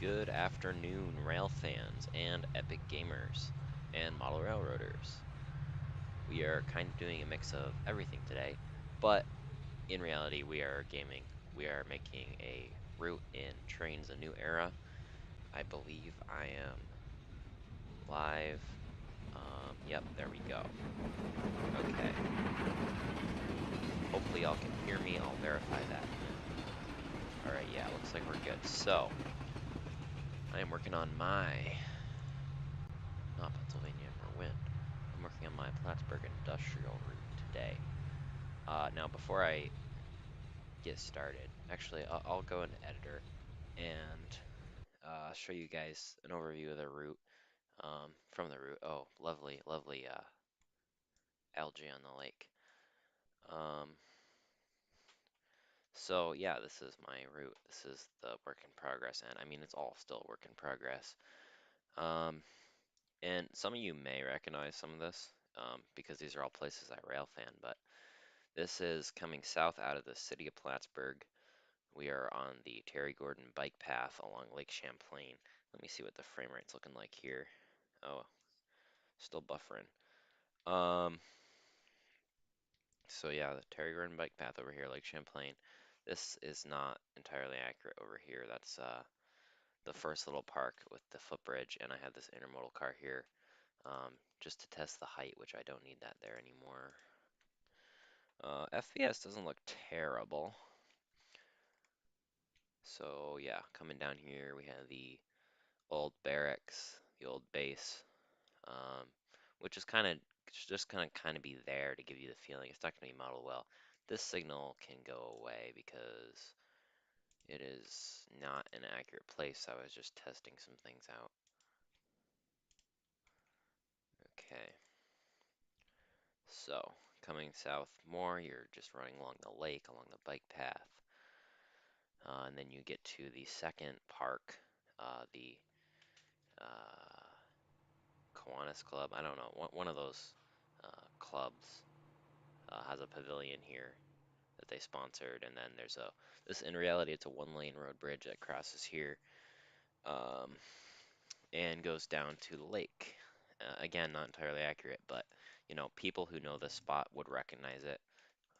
Good afternoon, rail fans and epic gamers and model railroaders. We are kind of doing a mix of everything today, but in reality, we are gaming. We are making a route in Trainz: A New Era. I believe I am live. Yep, there we go. Okay. Hopefully, y'all can hear me. I'll verify that. Alright, yeah, looks like we're good. So, I am working on my not Pennsylvania for wind. I'm working on my Plattsburgh industrial route today. Now, before I get started, actually, I'll go into editor and show you guys an overview of the route from the route. Oh, lovely, lovely algae on the lake. Um, so yeah, this is my route. This is the work in progress, and I mean it's all still work in progress. Um, and some of you may recognize some of this because these are all places I rail fan, but this is coming south out of the city of Plattsburgh. We are on the Terry Gordon bike path along Lake Champlain. Let me see what the frame rate's looking like here. Oh, still buffering. Um, so yeah, the Terry Gordon bike path over here, Lake Champlain. This is not entirely accurate over here. That's the first little park with the footbridge, and I have this intermodal car here just to test the height, which I don't need that there anymore. FPS doesn't look terrible. So yeah, coming down here, we have the old barracks, the old base, um, which is just kind of be there to give you the feeling. It's not going to be modeled well. This signal can go away because it is not an accurate place. I was just testing some things out. Okay, so coming south more, you're just running along the lake, along the bike path, and then you get to the second park, the uh, Kiwanis Club. I don't know, one of those clubs has a pavilion here that they sponsored, and then there's a this in reality it's a one-lane road bridge that crosses here um, and goes down to the lake. Again, not entirely accurate, but you know, people who know this spot would recognize it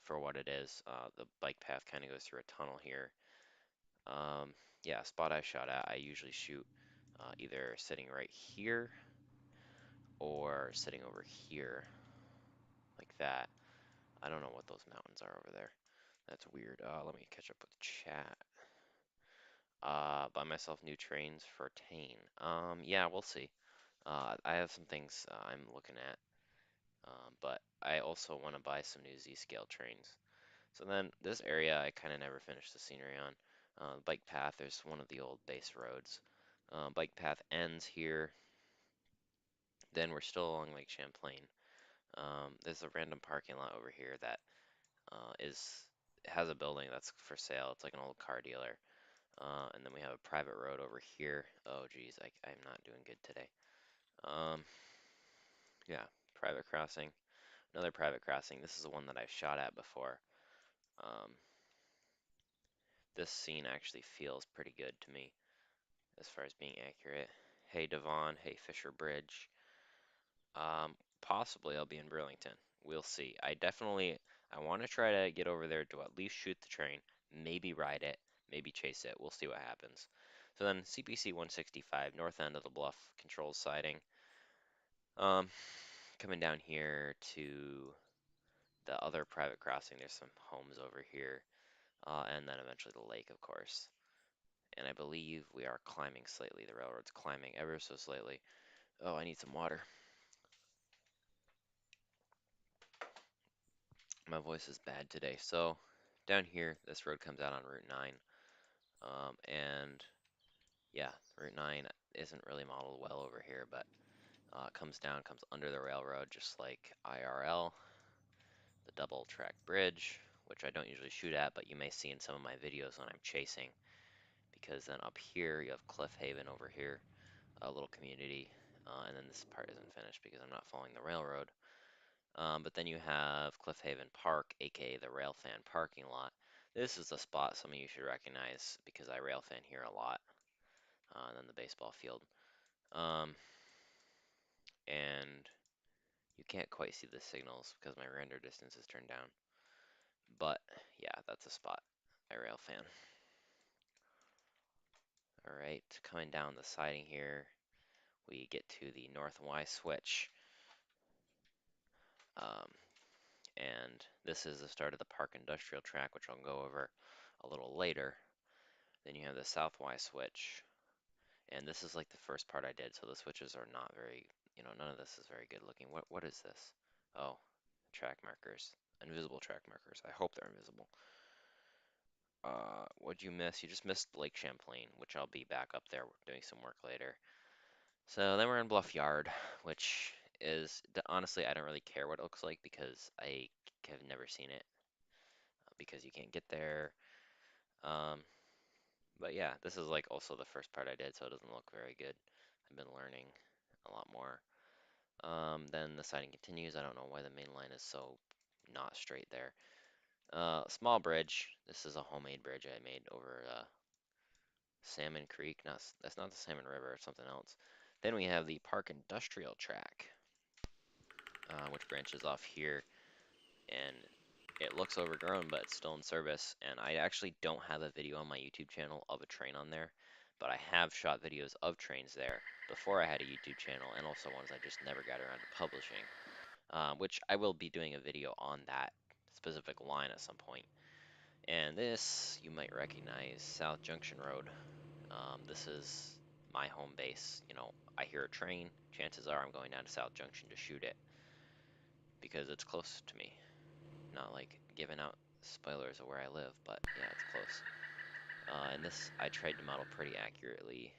for what it is. The bike path kind of goes through a tunnel here. Um, yeah, spot I shot at, I usually shoot either sitting right here or sitting over here like that. I don't know what those mountains are over there. That's weird. Let me catch up with chat. Buy myself new trains for Tane. Yeah, we'll see. I have some things I'm looking at, but I also want to buy some new Z-scale trains. So then this area I kind of never finished the scenery on. Bike path, there's one of the old base roads. Bike path ends here. Then we're still along Lake Champlain. There's a random parking lot over here that is has a building that's for sale. It's like an old car dealer. And then we have a private road over here. Oh geez, I'm not doing good today. Um, yeah, private crossing. Another private crossing. This is the one that I've shot at before. Um, this scene actually feels pretty good to me as far as being accurate. Hey Devon, hey Fisher Bridge. Possibly I'll be in Burlington. We'll see. I want to try to get over there to at least shoot the train, maybe ride it, maybe chase it. We'll see what happens. So then CPC 165, north end of the Bluff control siding. Um, coming down here to the other private crossing, there's some homes over here, and then eventually the lake, of course. And I believe we are climbing slightly. The railroad's climbing ever so slightly. Oh, I need some water. My voice is bad today. So down here, this road comes out on Route 9. And yeah, Route 9 isn't really modeled well over here, but it comes down, comes under the railroad, just like IRL, the double track bridge, which I don't usually shoot at, but you may see in some of my videos when I'm chasing, because then up here you have Cliff Haven over here, a little community, and then this part isn't finished because I'm not following the railroad. But then you have Cliff Haven Park, aka the Railfan parking lot. This is a spot some of you should recognize because I railfan here a lot. and then the baseball field. Um, and you can't quite see the signals because my render distance is turned down. But yeah, that's a spot I railfan. Alright, coming down the siding here, we get to the north Y switch. Um, and this is the start of the Park Industrial Track, which I'll go over a little later. Then you have the south Y switch, and this is like the first part I did, so the switches are not very, none of this is very good looking. What is this? Oh, track markers. Invisible track markers. I hope they're invisible. What'd you miss? You just missed Lake Champlain, which I'll be back up there doing some work later. So then we're in Bluff Yard, which is, honestly, I don't really care what it looks like because I have never seen it because you can't get there. Um, but yeah, this is like also the first part I did, so it doesn't look very good. I've been learning a lot more. Then the siding continues. I don't know why the main line is so not straight there. Small bridge. This is a homemade bridge I made over Salmon Creek. That's not the Salmon River, it's something else. Then we have the Park Industrial Track, which branches off here, and it looks overgrown, but it's still in service. And I actually don't have a video on my YouTube channel of a train on there, but I have shot videos of trains there before I had a YouTube channel, and also ones I just never got around to publishing, which I will be doing a video on that specific line at some point. And this, you might recognize, South Junction Road. This is my home base. I hear a train, chances are I'm going down to South Junction to shoot it because it's close to me. Not like giving out spoilers of where I live, but yeah, it's close. And this, I tried to model pretty accurately.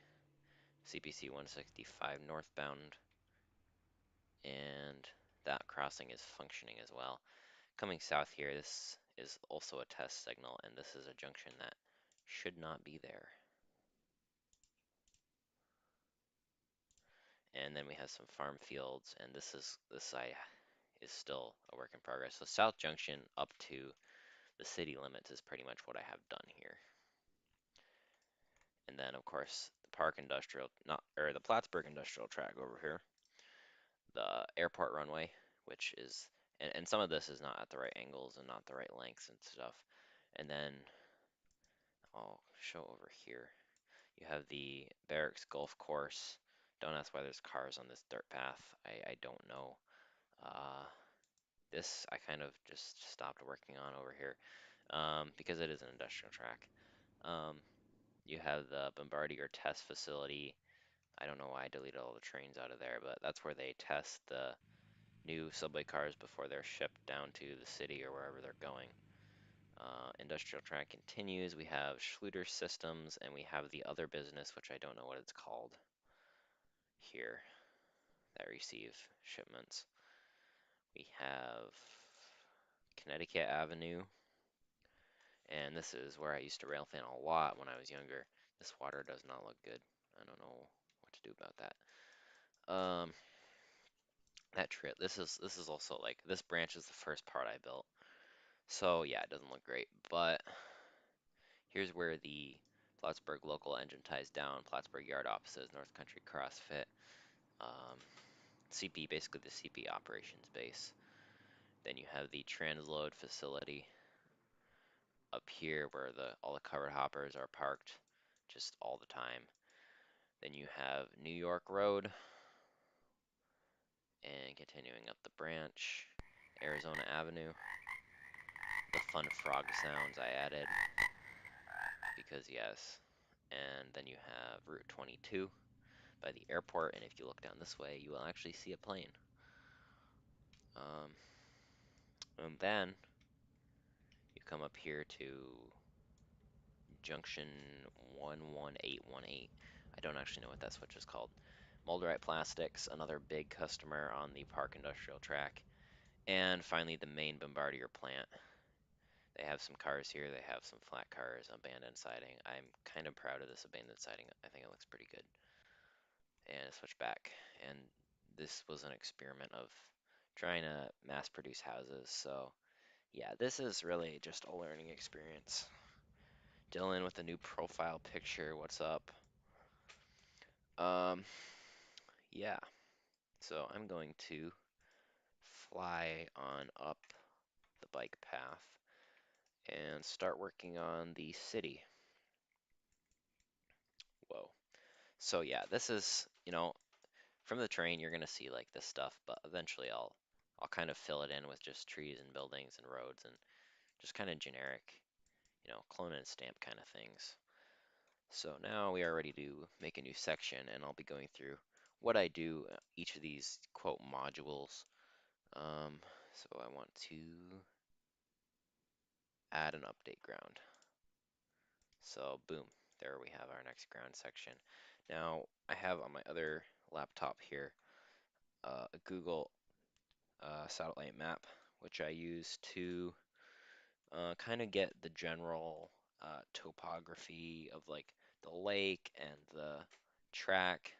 CPC 165 northbound, and that crossing is functioning as well. Coming south here, this is also a test signal, and this is a junction that should not be there. And then we have some farm fields, and this side is still a work in progress. So South Junction up to the city limits is pretty much what I have done here. And then of course the Park Industrial, not or the Plattsburgh Industrial Track over here, the airport runway, which is and some of this is not at the right angles and not the right lengths and stuff. And then I'll show over here. You have the Barracks Golf Course. Don't ask why there's cars on this dirt path. I don't know. Uh, this I kind of just stopped working on over here because it is an industrial track. Um, you have the Bombardier test facility. I don't know why I deleted all the trains out of there, but that's where they test the new subway cars before they're shipped down to the city or wherever they're going. Industrial track continues. We have Schluter Systems, and we have the other business, which I don't know what it's called here, that receive shipments. We have Connecticut Avenue, and this is where I used to railfan a lot when I was younger. This water does not look good. I don't know what to do about that. That trip. This is also like this branch is the first part I built. So yeah, it doesn't look great, but here's where the Plattsburgh local engine ties down. Plattsburgh Yard offices, North Country CrossFit, CP, basically the CP operations base. Then you have the transload facility up here where all the covered hoppers are parked just all the time. Then you have New York Road, and continuing up the branch, Arizona Avenue. The fun frog sounds I added because yes. And then you have Route 22 by the airport, and if you look down this way, you will actually see a plane. And then you come up here to Junction 11818. I don't actually know what that switch is called. Moldrite Plastics, another big customer on the Park Industrial Track. And finally, the main Bombardier plant. They have some cars here. They have some flat cars, abandoned siding. I'm kind of proud of this abandoned siding. I think it looks pretty good. And switch back. And this was an experiment of trying to mass produce houses. So yeah, this is really just a learning experience. Dylan with a new profile picture. What's up? Um, yeah, so I'm going to fly on up the bike path and start working on the city. Whoa. So yeah, this is, from the train you're gonna see like this stuff, but eventually I'll kind of fill it in with just trees and buildings and roads and just kind of generic, clone and stamp kind of things. So now we are ready to make a new section, and I'll be going through what I do each of these quote modules. So I want to add an update ground. So boom, there we have our next ground section. Now I have on my other laptop here a Google satellite map, which I use to kind of get the general topography of like the lake and the track.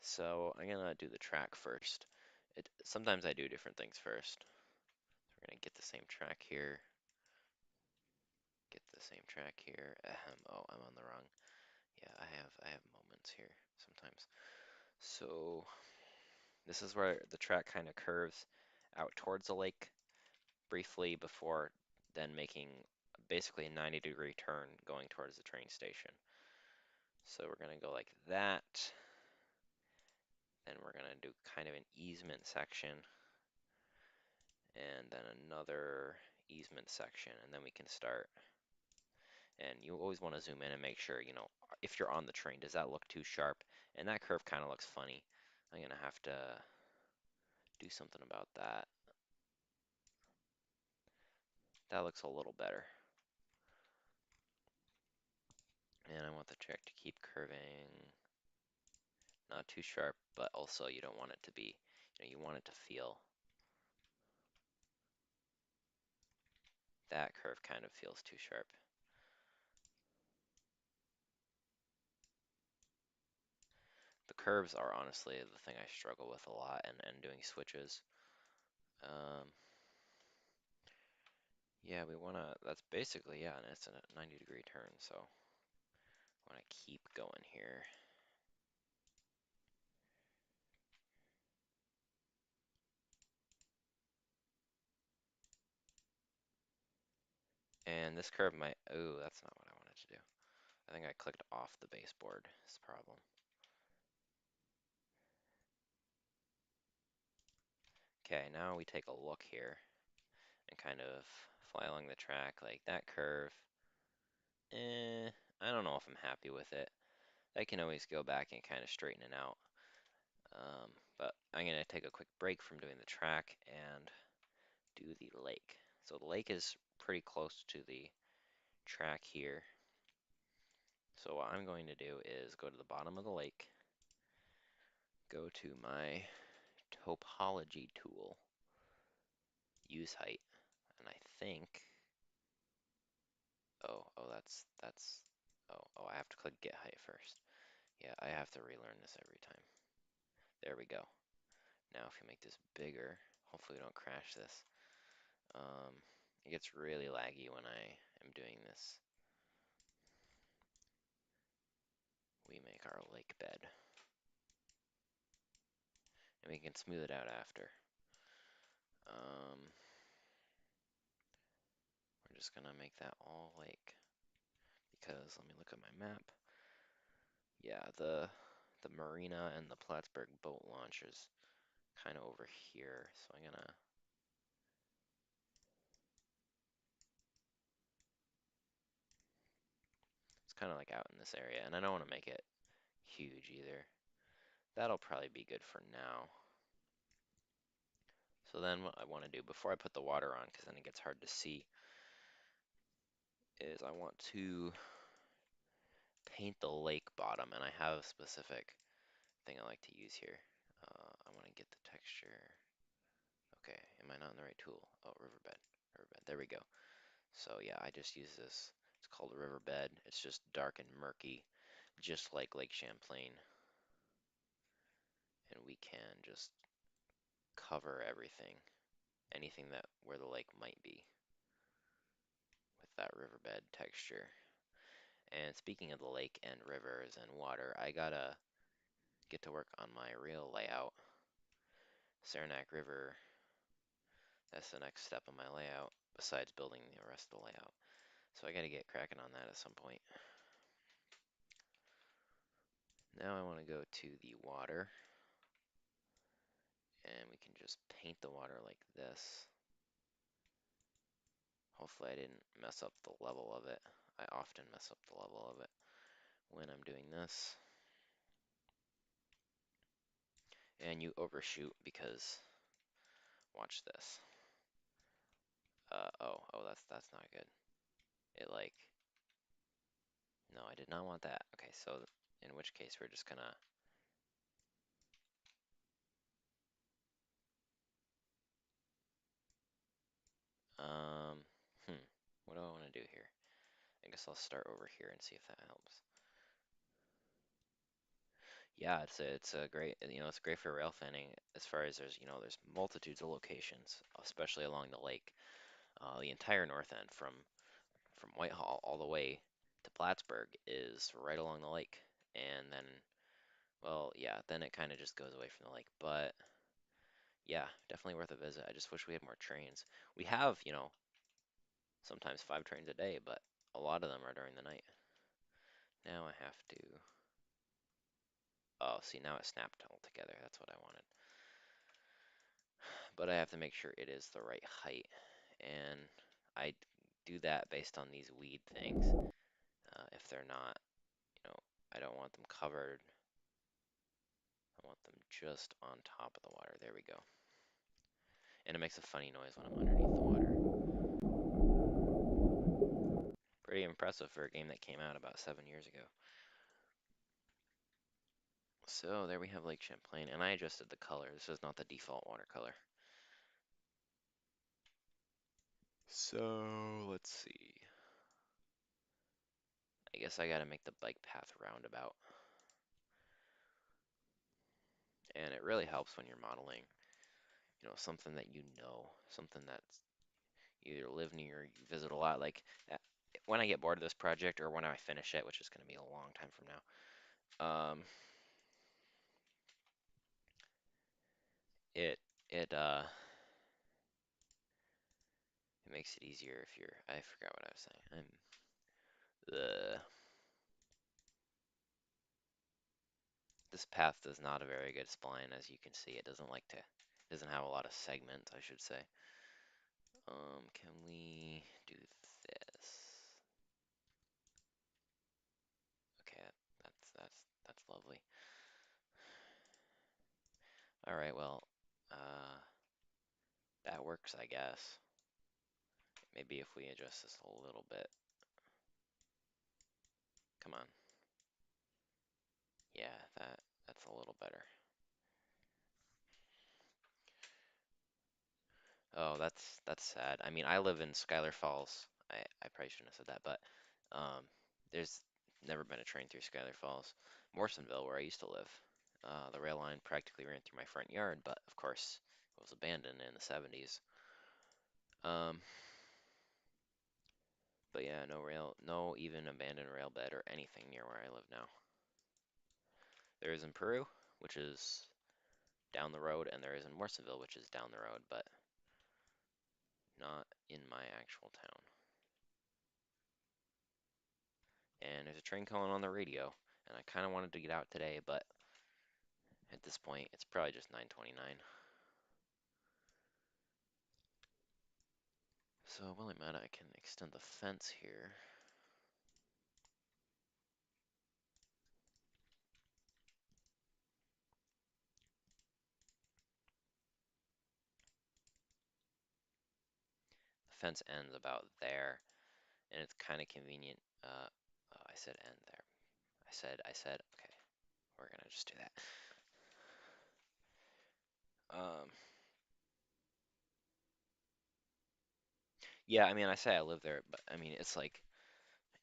So I'm gonna do the track first. Sometimes I do different things first. We're gonna get the same track here, get the same track here. Oh, I'm on the wrong. Yeah, I have moments here sometimes. So this is where the track kind of curves out towards the lake briefly before then making basically a 90-degree turn going towards the train station. So we're gonna go like that. Then we're gonna do kind of an easement section and then another easement section, and then we can start. And you always want to zoom in and make sure, if you're on the train, does that look too sharp? And that curve kind of looks funny. I'm gonna have to do something about that. That looks a little better. And I want the track to keep curving, not too sharp, but also you don't want it to be, you want it to feel. That curve kind of feels too sharp. The curves are honestly the thing I struggle with a lot and doing switches. Um, yeah, that's basically, yeah, and it's a 90-degree turn, so I want to keep going here. And this curve might, oh, that's not what I wanted to do. I think I clicked off the baseboard is the problem. Okay, now we take a look here and kind of fly along the track like that curve. I don't know if I'm happy with it. I can always go back and kind of straighten it out. But I'm going to take a quick break from doing the track and do the lake. So the lake is pretty close to the track here. So what I'm going to do is go to the bottom of the lake, go to my topology tool, use height, and I think, oh, I have to click get height first. Yeah, I have to relearn this every time. There we go. Now if you make this bigger, hopefully we don't crash this. It gets really laggy when I am doing this. We make our lake bed. And we can smooth it out after. We're just gonna make that all lake. Because let me look at my map. Yeah, the marina and the Plattsburgh boat launch is kind of over here, so I'm gonna it's kind of like out in this area, and I don't want to make it huge either. That'll probably be good for now. So then what I want to do before I put the water on, because then it gets hard to see, is I want to paint the lake bottom, and I have a specific thing I like to use here. I want to get the texture. Okay, am I not in the right tool? Oh, riverbed. Riverbed, there we go. So yeah, I just use this. It's called a riverbed. It's just dark and murky, just like Lake Champlain. And we can just cover everything, anything that where the lake might be with that riverbed texture. And speaking of the lake and rivers and water, I got a get to work on my real layout. Saranac River, that's the next step on my layout, besides building the rest of the layout. So I gotta get cracking on that at some point. Now I want to go to the water, and we can just paint the water like this. Hopefully I didn't mess up the level of it. I often mess up the level of it when I'm doing this. And you overshoot because, watch this. Oh, that's not good. It like, no, I did not want that. Okay, so in which case we're just gonna, um, hmm, what do I want to do here? I guess I'll start over here and see if that helps. Yeah, it's a great, it's great for rail fanning as far as there's multitudes of locations, especially along the lake. The entire north end from Whitehall all the way to Plattsburgh is right along the lake. And then, well, yeah, then it kind of just goes away from the lake. But yeah, definitely worth a visit. I just wish we had more trains. We have, sometimes 5 trains a day, but a lot of them are during the night. Now I have to, oh, see, now it snapped all together. That's what I wanted. But I have to make sure it is the right height. And I do that based on these weed things. If they're not, I don't want them covered. I want them just on top of the water. There we go. And it makes a funny noise when I'm underneath the water. Pretty impressive for a game that came out about 7 years ago. So there we have Lake Champlain, and I adjusted the color. This is not the default watercolor. So let's see. I guess I gotta make the bike path roundabout. And it really helps when you're modeling, something that something that's you either live near or you visit a lot. Like when I get bored of this project or when I finish it, which is gonna be a long time from now, it it uh it makes it easier if you're I forgot what I was saying. This path is not a very good spline, as you can see. It doesn't have a lot of segments, I should say. Can we do this? Okay, that's lovely. All right, well, that works, I guess. Maybe if we adjust this a little bit. Come on. Yeah, that's a little better. Oh, that's sad. I mean, I live in Schuyler Falls. I probably shouldn't have said that, but there's never been a train through Schuyler Falls. Morrisonville, where I used to live, the rail line practically ran through my front yard, but of course it was abandoned in the 70s. Um, but yeah, no even abandoned rail bed or anything near where I live now. There is in Peru, which is down the road, and there is in Morrisonville, which is down the road, but not in my actual town. And there's a train calling on the radio, and I kind of wanted to get out today, but at this point, it's probably just 9:29. So while I'm at it, I can extend the fence here. The fence ends about there, and it's kind of convenient. Oh, I said end there. Okay, we're gonna just do that. Yeah, I mean, I say I live there, but I mean, it's like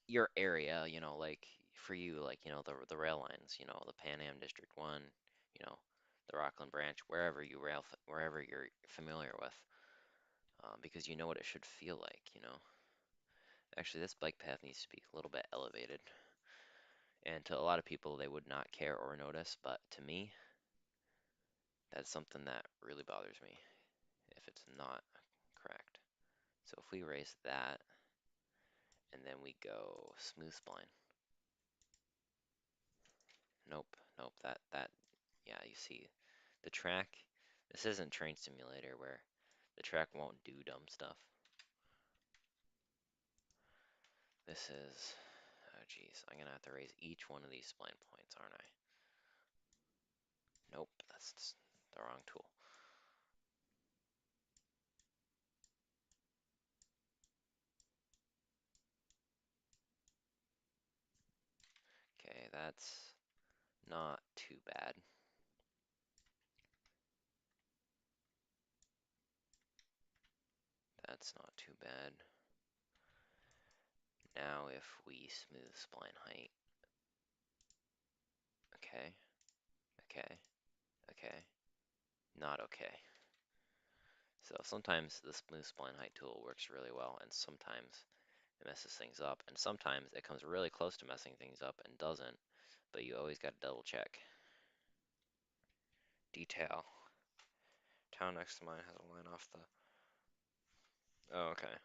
your area, like for you, like, the rail lines, the Pan Am District 1, the Rockland Branch, wherever you're familiar with, because you know what it should feel like. Actually, this bike path needs to be a little bit elevated. And to a lot of people, they would not care or notice, but to me, that's something that really bothers me if it's not correct. So if we erase that, and then we go smooth spline. Nope, nope, yeah, you see, the track, this isn't Train Simulator where the track won't do dumb stuff. This is, oh geez, I'm gonna have to raise each one of these spline points, aren't I? Nope, that's the wrong tool. Okay, that's not too bad. That's not too bad. Now if we smooth spline height, okay, okay, okay, not okay. So sometimes the smooth spline height tool works really well, and sometimes it messes things up, and sometimes it comes really close to messing things up and doesn't, but you always got to double check. Detail. Town next to mine has a line off the... Oh, okay.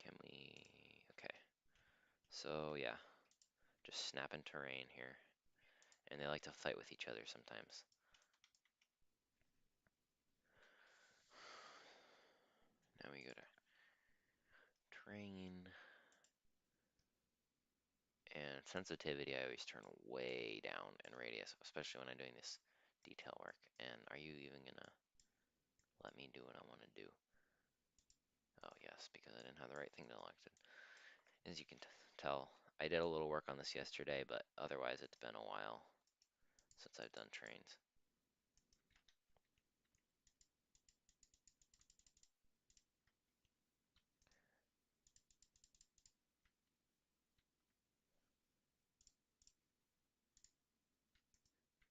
Can we... Okay. So, yeah. Just snapping terrain here. And they like to fight with each other sometimes. Now we go to train. And sensitivity I always turn way down, and radius, especially when I'm doing this detail work. And are you even gonna let me do what I want to do? Oh yes, because I didn't have the right thing selected. As you can tell, I did a little work on this yesterday, but otherwise it's been a while since I've done Trainz.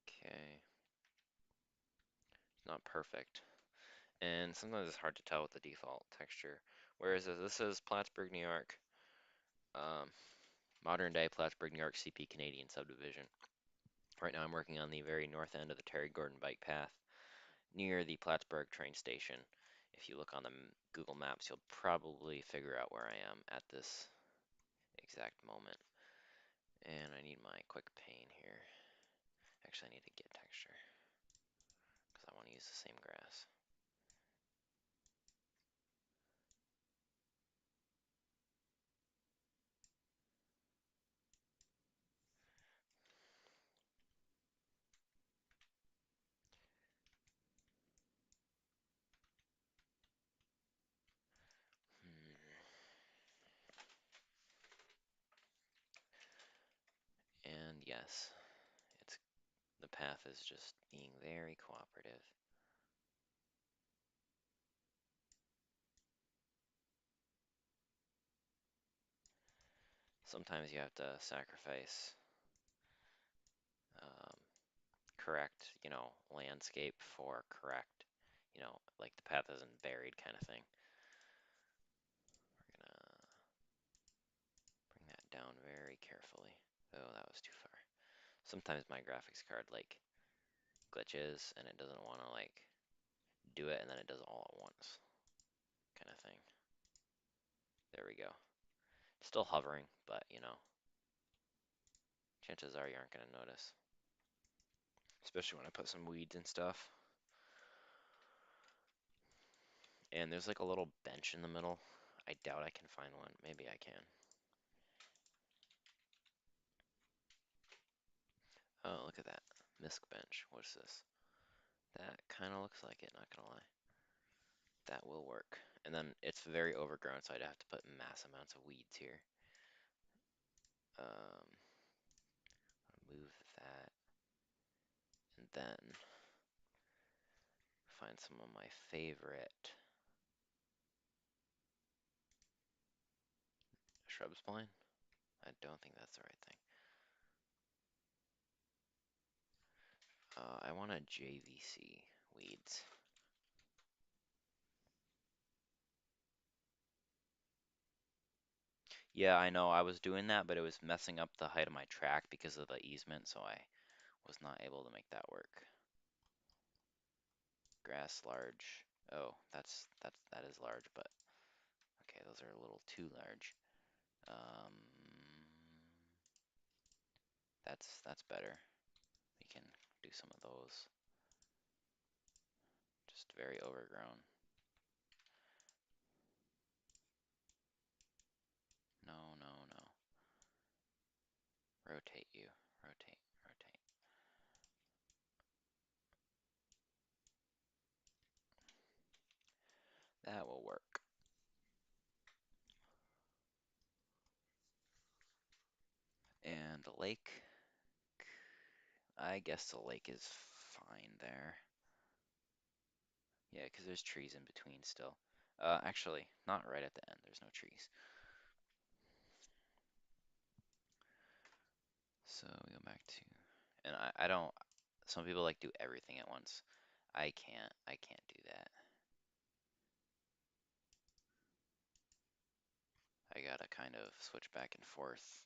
Okay, not perfect. And sometimes it's hard to tell with the default texture. Whereas this is Plattsburgh, New York, um, modern day Plattsburgh, New York CP Canadian subdivision. Right now I'm working on the very north end of the Terry Gordon bike path near the Plattsburgh train station. If you look on the Google Maps, you'll probably figure out where I am at this exact moment. And I need my quick pane here. Actually, I need to get texture because I want to use the same grass. And yes, it's the path is just being very cooperative. Sometimes you have to sacrifice um, correct, landscape for correct, like the path isn't buried kind of thing. We're gonna bring that down very carefully. Oh, that was too far. Sometimes my graphics card like glitches and it doesn't want to like do it and then it does it all at once kind of thing. There we go. Still hovering, but chances are you aren't going to notice. Especially when I put some weeds and stuff. And there's like a little bench in the middle. I doubt I can find one. Maybe I can. Oh, look at that. Misc bench. What's this? That kind of looks like it, not gonna lie. That will work. And then it's very overgrown, so I'd have to put mass amounts of weeds here. Move that. And then find some of my favorite shrub spline. I don't think that's the right thing. I want a JVC weeds. Yeah, I know. I was doing that, but it was messing up the height of my track because of the easement, so I was not able to make that work. Grass large. Oh, that is large, but okay, those are a little too large. Um, that's better. We can do some of those. Just very overgrown. No, no, no. Rotate you. Rotate, rotate. That will work. And the lake. I guess the lake is fine there. Yeah, because there's trees in between still. Actually, not right at the end. There's no trees. So we go back to, and I don't, some people like do everything at once. I can't do that. I gotta kind of switch back and forth.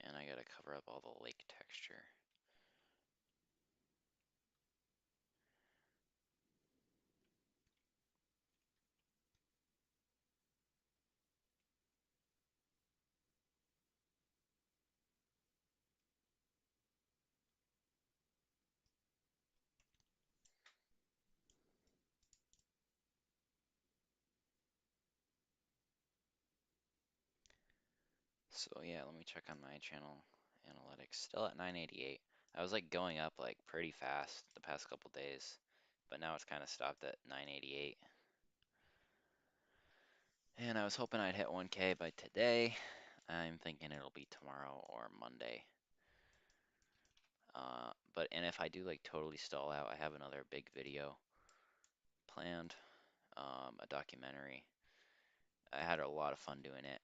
And I gotta cover up all the lake texture. So yeah, let me check on my channel analytics. Still at 988. I was like going up like pretty fast the past couple days, but now it's kind of stopped at 988. And I was hoping I'd hit 1K by today. I'm thinking it'll be tomorrow or Monday. And if I do like totally stall out, I have another big video planned, a documentary. I had a lot of fun doing it.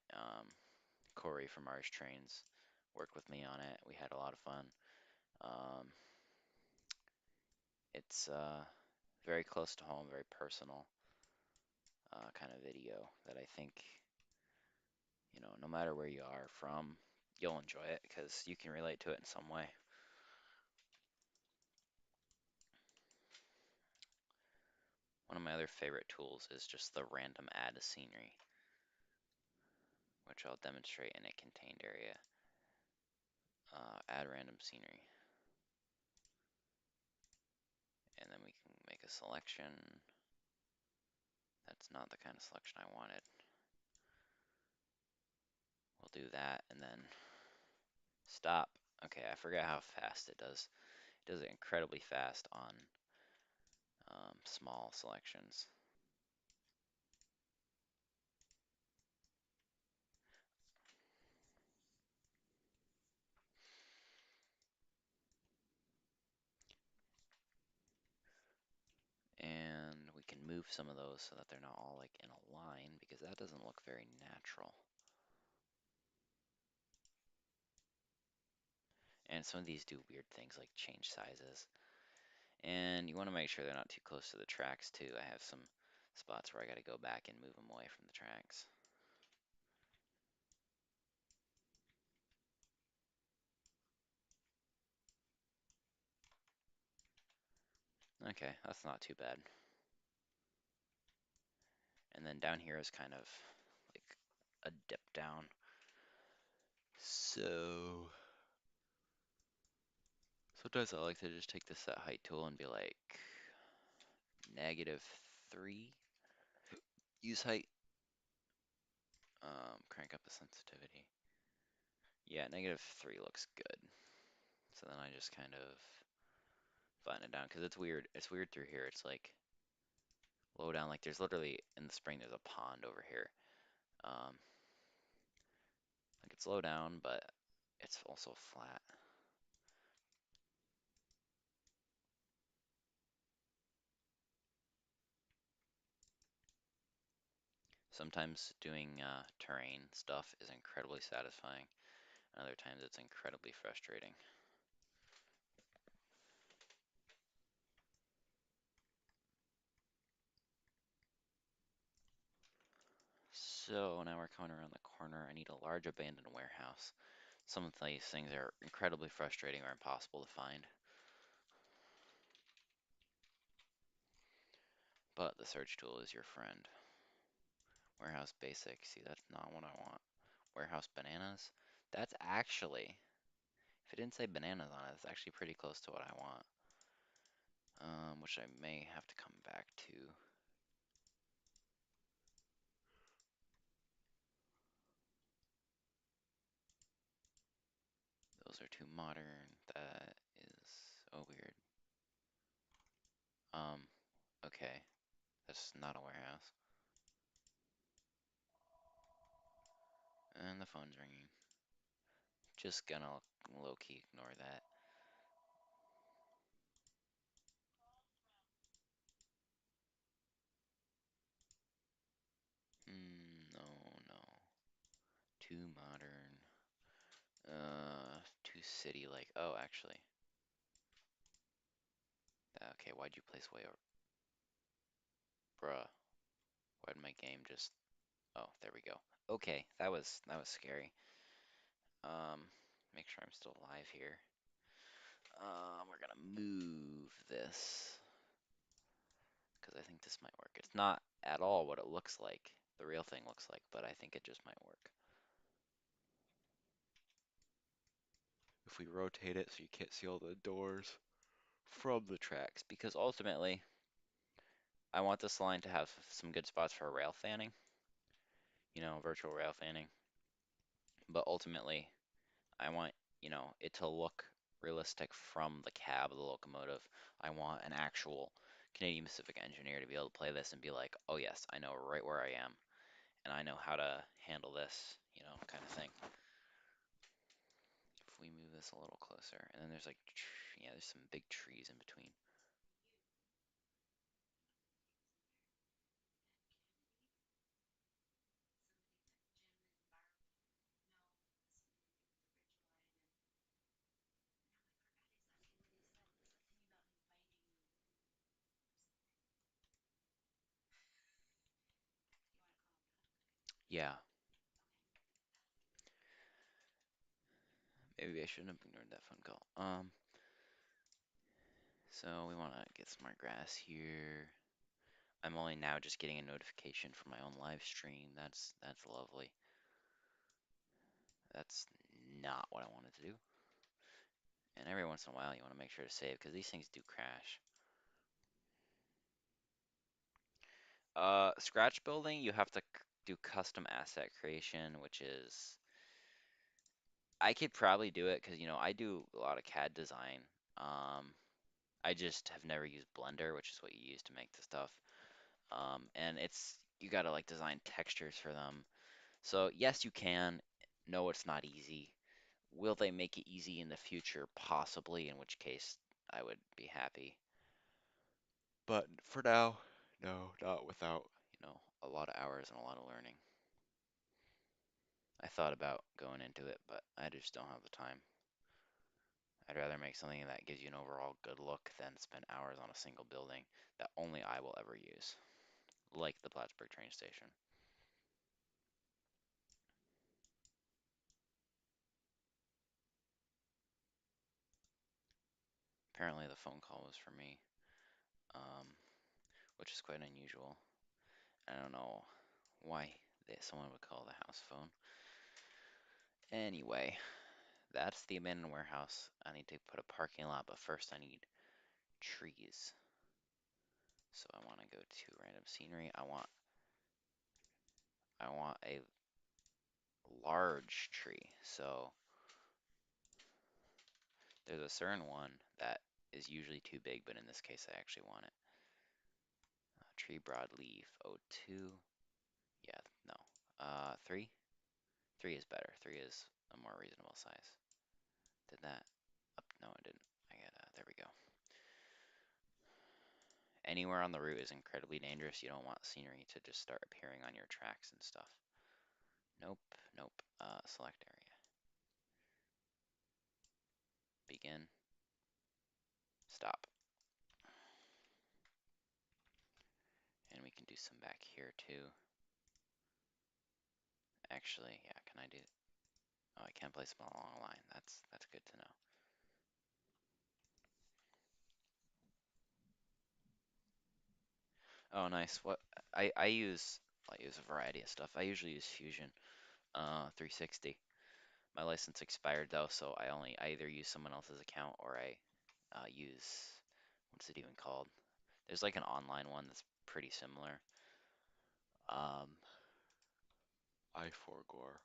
Corey from Trainz worked with me on it. We had a lot of fun. Um, it's very close to home, very personal kind of video that I think, no matter where you are from, you'll enjoy it because you can relate to it in some way. One of my other favorite tools is just the random add a scenery, which I'll demonstrate in a contained area. Add random scenery. And then we can make a selection. That's not the kind of selection I wanted. We'll do that and then stop. Okay, I forgot how fast it does. It does it incredibly fast on small selections. And we can move some of those so that they're not all like in a line because that doesn't look very natural. And some of these do weird things like change sizes. And you want to make sure they're not too close to the tracks too. I have some spots where I got to go back and move them away from the tracks. Okay, that's not too bad. And then down here is kind of like a dip down. So sometimes I like to just take the set height tool and be like -3 use height. Crank up the sensitivity. Yeah, -3 looks good. So then I just kind of flatten it down because it's weird. It's weird through here. It's like low down. Like there's literally in the spring there's a pond over here. Um, like it's low down, but it's also flat. Sometimes doing terrain stuff is incredibly satisfying, and other times it's incredibly frustrating. So now we're coming around the corner. I need a large abandoned warehouse. Some of these things are incredibly frustrating or impossible to find. But the search tool is your friend. Warehouse basic. See, that's not what I want. Warehouse bananas. That's actually, if it didn't say bananas on it, it's actually pretty close to what I want. Which I may have to come back to. Those are too modern. That is so weird. Okay. That's not a warehouse. And the phone's ringing. Just gonna low-key ignore that. No, no. Too modern. Too city-like. Oh, actually. Okay, why'd you place way over? Bruh. Why'd my game just... Oh, there we go. Okay, that was scary. Um, make sure I'm still alive here. We're gonna move this because I think this might work. It's not at all what it looks like, the real thing looks like, but I think it just might work. If we rotate it so you can't see all the doors from the tracks, because ultimately I want this line to have some good spots for rail fanning, virtual rail fanning, but ultimately I want, it to look realistic from the cab of the locomotive. I want an actual Canadian Pacific engineer to be able to play this and be like, oh yes, I know right where I am, and I know how to handle this, kind of thing. If we move this a little closer, and then there's like, yeah, there's some big trees in between. Yeah, maybe I shouldn't have ignored that phone call. So we want to get smart grass here. I'm only now just getting a notification from my own live stream. That's lovely. That's not what I wanted to do. And every once in a while, you want to make sure to save because these things do crash. Scratch building, you have to do custom asset creation, which is I could probably do it because I do a lot of CAD design. Um, I just have never used Blender, which is what you use to make the stuff. And you gotta like design textures for them. So yes, you can. No, it's not easy. Will they make it easy in the future? Possibly, in which case I would be happy. But for now, no, not without, a lot of hours and a lot of learning. I thought about going into it, but I just don't have the time. I'd rather make something that gives you an overall good look than spend hours on a single building that only I will ever use, like the Plattsburgh train station. Apparently the phone call was for me, um, which is quite unusual. I don't know why someone would call the house phone. Anyway, that's the abandoned warehouse. I need to put a parking lot, but first I need trees. So I want to go to random scenery. I want a large tree. So there's a certain one that is usually too big, but in this case I actually want it. Tree broadleaf 02. Yeah, no. 3? 3 is better. 3 is a more reasonable size. Did that? Up? No, it didn't. There we go. anywhere on the route is incredibly dangerous. You don't want scenery to just start appearing on your tracks and stuff. Nope, nope. Select area. Begin. Stop. And we can do some back here too. Actually, yeah, can I do? Oh, I can't place them along a line. That's good to know. Oh, nice. What I use a variety of stuff. I usually use Fusion 360. My license expired though, so I either use someone else's account or I use, what's it even called? There's like an online one that's pretty similar. I forgot.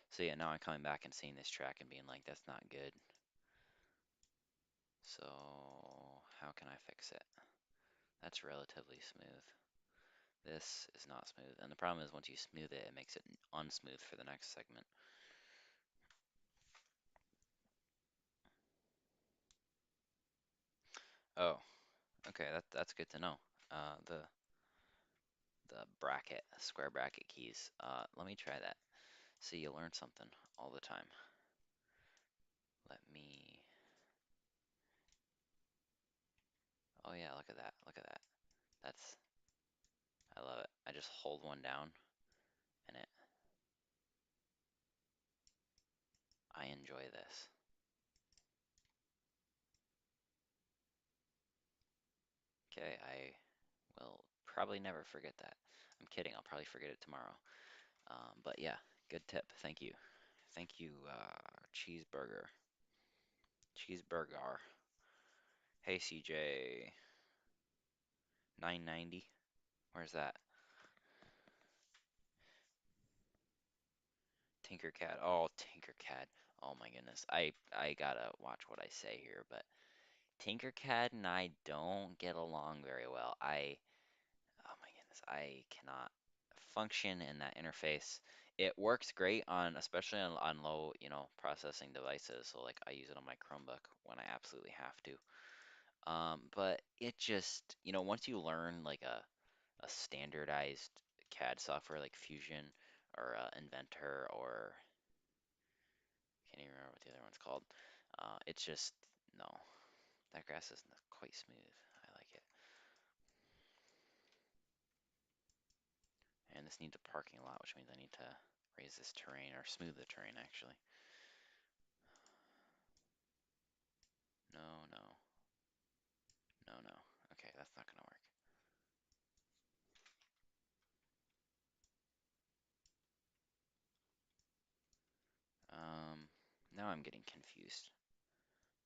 So yeah, now I'm coming back and seeing this track and being like, that's not good. So how can I fix it? That's relatively smooth. This is not smooth. And the problem is once you smooth it, it makes it unsmooth for the next segment. Oh, okay, that's good to know. The bracket, square bracket keys. Let me try that. See, you learn something all the time. Let me. Oh yeah, look at that. Look at that. That's. I love it. I just hold one down, and it. I enjoy this. Okay, I will probably never forget that. I'm kidding. I'll probably forget it tomorrow. But yeah, good tip. Thank you. Thank you, cheeseburger. Cheeseburger. Hey, CJ. 990. Where's that? Tinkercad. Oh, Tinkercad. Oh my goodness. I gotta watch what I say here, but Tinkercad and I don't get along very well. Oh my goodness, I cannot function in that interface. It works great on, especially on low, processing devices. So like I use it on my Chromebook when I absolutely have to. But it just, once you learn like a standardized CAD software like Fusion or Inventor or can't even remember what the other one's called. It's just no, that grass isn't quite smooth. I like it. And this needs a parking lot, which means I need to raise this terrain or smooth the terrain actually. No, no, no, no. Okay, that's not gonna work. Now I'm getting confused.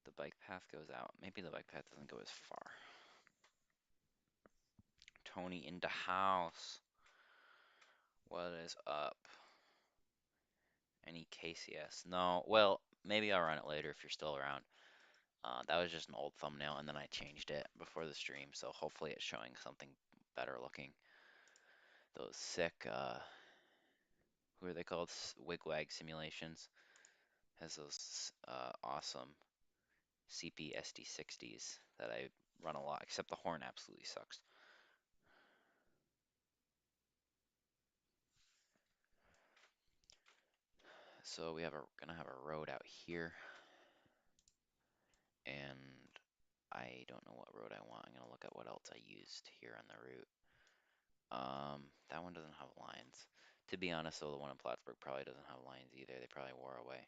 The bike path goes out. Maybe the bike path doesn't go as far. Tony in the house. What is up? Any KCS? No. Well, maybe I'll run it later if you're still around. That was just an old thumbnail, and then I changed it before the stream, so hopefully it's showing something better looking. Those sick, who are they called? Wigwag simulations. Has those awesome CP SD60s that I run a lot, except the horn absolutely sucks. So gonna have a road out here, and I don't know what road I want. I'm gonna look at what else I used here on the route. That one doesn't have lines. To be honest, though, the one in Plattsburgh probably doesn't have lines either. They probably wore away.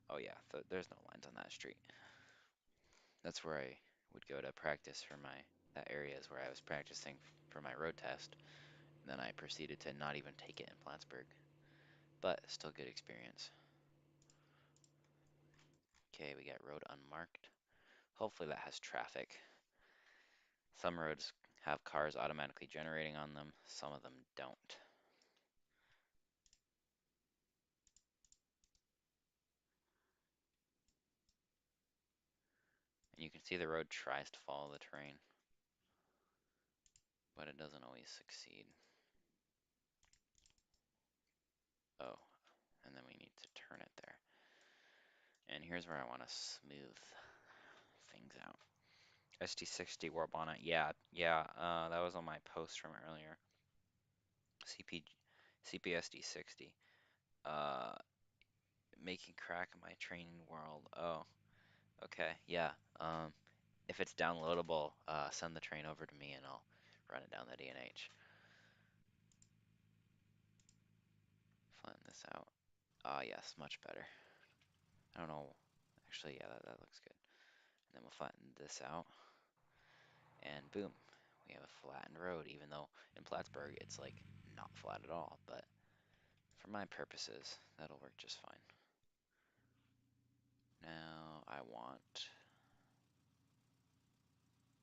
Oh yeah, there's no lines on that street. That's where I would go to practice for that area is where I was practicing for my road test. And then I proceeded to not even take it in Plattsburgh, but still good experience. Okay, we got road unmarked. Hopefully that has traffic. Some roads have cars automatically generating on them, some of them don't. And you can see the road tries to follow the terrain, but it doesn't always succeed. Oh, and then we need to turn it there. And here's where I want to smooth things out. SD60 warp on it. Yeah, yeah. That was on my post from earlier. CP CPSD60. Uh, making crack in my training world. Oh, okay. Yeah. If it's downloadable, send the train over to me and I'll run it down the DNH. Flatten this out. Ah, yes, much better. I don't know. Actually, yeah, that looks good. And then we'll flatten this out. And boom, we have a flattened road, even though in Plattsburgh it's like not flat at all. But for my purposes, that'll work just fine. Now I want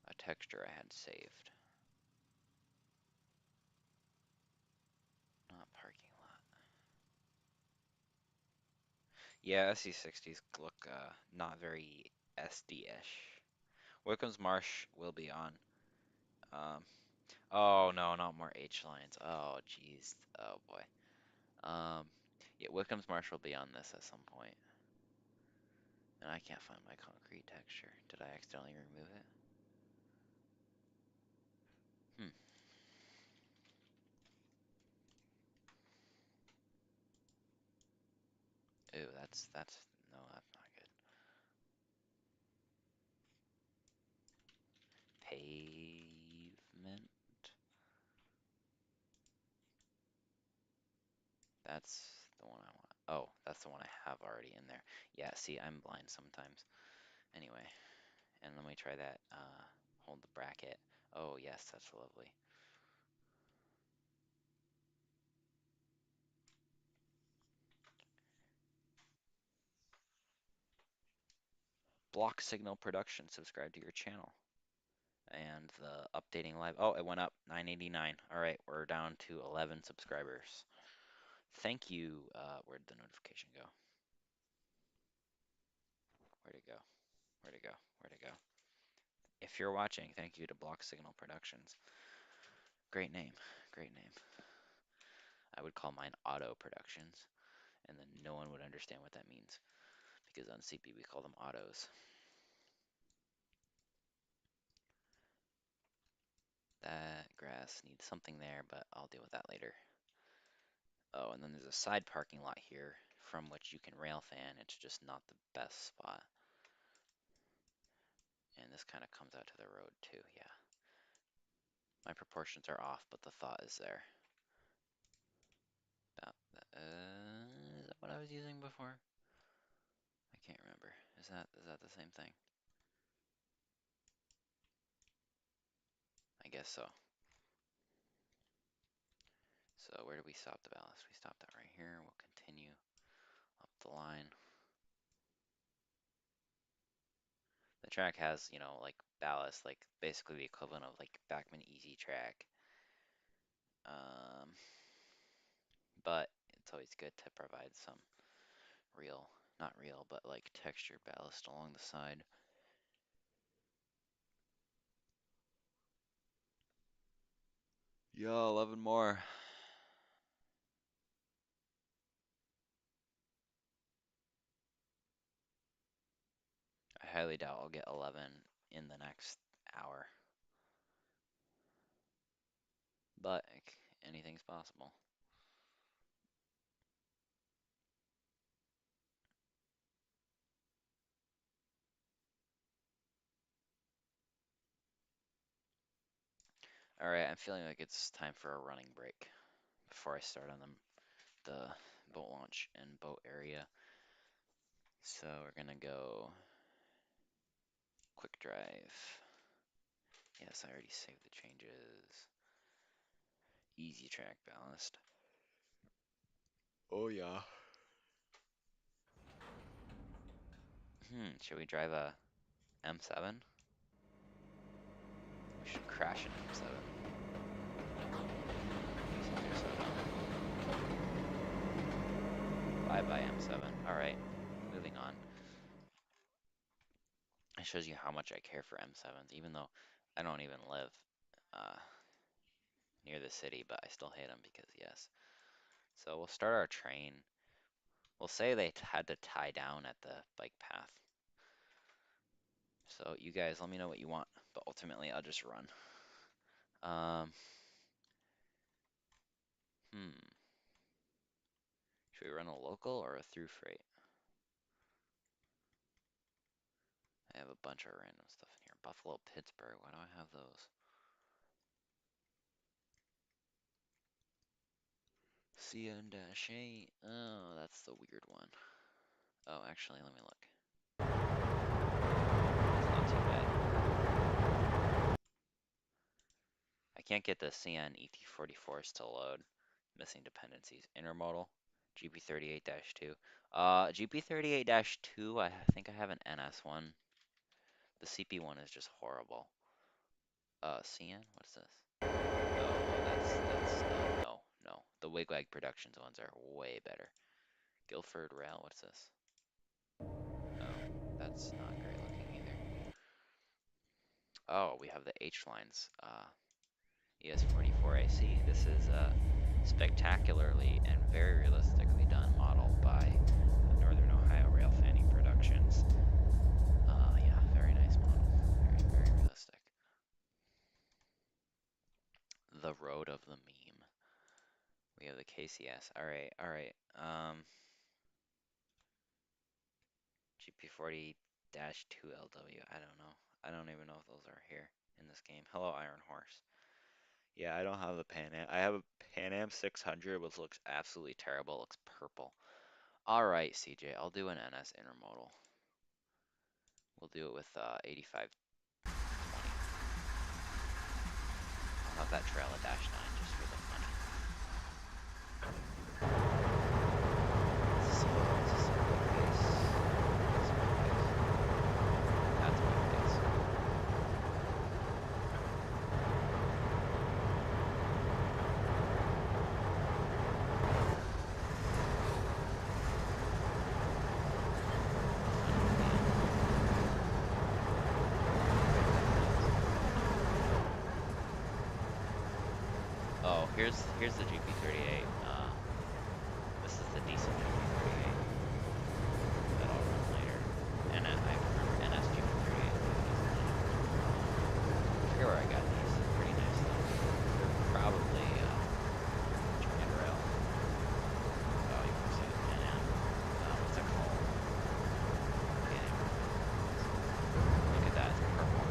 a texture I had saved. Not parking lot. Yeah, SC60s look not very SD-ish. Wickham's Marsh will be on. Um, oh no, not more H lines. Oh jeez. Oh boy. Um, yeah, Wickham's Marsh will be on this at some point. And I can't find my concrete texture. Did I accidentally remove it? Hmm. Ooh, that's no, that's not good. Pavement. That's the one I want. Oh, that's the one I have already in there. Yeah, see, I'm blind sometimes. Anyway, and let me try that. Hold the bracket. Oh, yes, that's lovely. Block Signal Production, subscribe to your channel. And the updating live. Oh, it went up 989. All right, we're down to 11 subscribers. Thank you. Where'd the notification go? Where'd it go? Where'd it go? Where'd it go? If you're watching, thank you to Block Signal Productions. Great name. Great name. I would call mine Auto Productions, and then no one would understand what that means because on CP we call them autos. That grass needs something there, but I'll deal with that later. Oh, and then there's a side parking lot here from which you can rail fan. It's just not the best spot. And this kind of comes out to the road too, yeah. My proportions are off, but the thought is there. About is that what I was using before? I can't remember. Is that the same thing? I guess so. So where did we stop the ballast? We stopped that right here. We'll continue up the line. The track has, like ballast, like basically the equivalent of like Backman Easy Track. Um, but it's always good to provide some real, not real, but like texture ballast along the side. Yeah, 11 more. I highly doubt I'll get 11 in the next hour, but anything's possible. All right, I'm feeling like it's time for a running break before I start on the boat launch and boat area. So we're gonna go quick drive. Yes, I already saved the changes. Easy track ballast. Oh yeah. Should we drive a M7? We should crash an M7. Seems you're so dumb. Bye bye M7. Alright, moving on. It shows you how much I care for M7s, even though I don't even live uh, near the city, but I still hate them because yes. So we'll start our train. We'll say they had to tie down at the bike path. So you guys, let me know what you want, but ultimately I'll just run. Um, hmm. Should we run a local or a through freight? I have a bunch of random stuff in here. Buffalo, Pittsburgh. Why do I have those? CN-8. Oh, that's the weird one. Oh, actually, let me look. It's not too bad. I can't get the CN ET44s to load. Missing dependencies. Intermodal. GP38-2. GP38-2, I think I have an NS one. The CP one is just horrible. CN? What is this? Oh, no. The Wigwag Productions ones are way better. Guilford Rail, what's this? Oh, that's not great looking either. Oh, we have the H lines. ES44AC. This is a spectacularly and very realistically done model by Northern Ohio Rail Fanning Productions. Yeah, very nice model. Very realistic. The Road of the Meme. We have the KCS. Alright. GP40-2LW. I don't know. I don't even know if those are here in this game. Hello, Iron Horse. Yeah, I don't have the Pan Am. I have a Pan Am 600, which looks absolutely terrible. It looks purple. Alright, CJ, I'll do an NS intermodal. We'll do it with 8520. I'll have that trail a -9 just for the money. Is this a slow pace? That's my pace. Oh, here's the GP38. This is the decent GP38 that I'll run later. And I remember NS GP38. I forget where I got these. They're pretty nice though. They're probably Junction Rail. Oh, you can see the Pan Am. What's it called? Pan Am. Look at that, it's purple.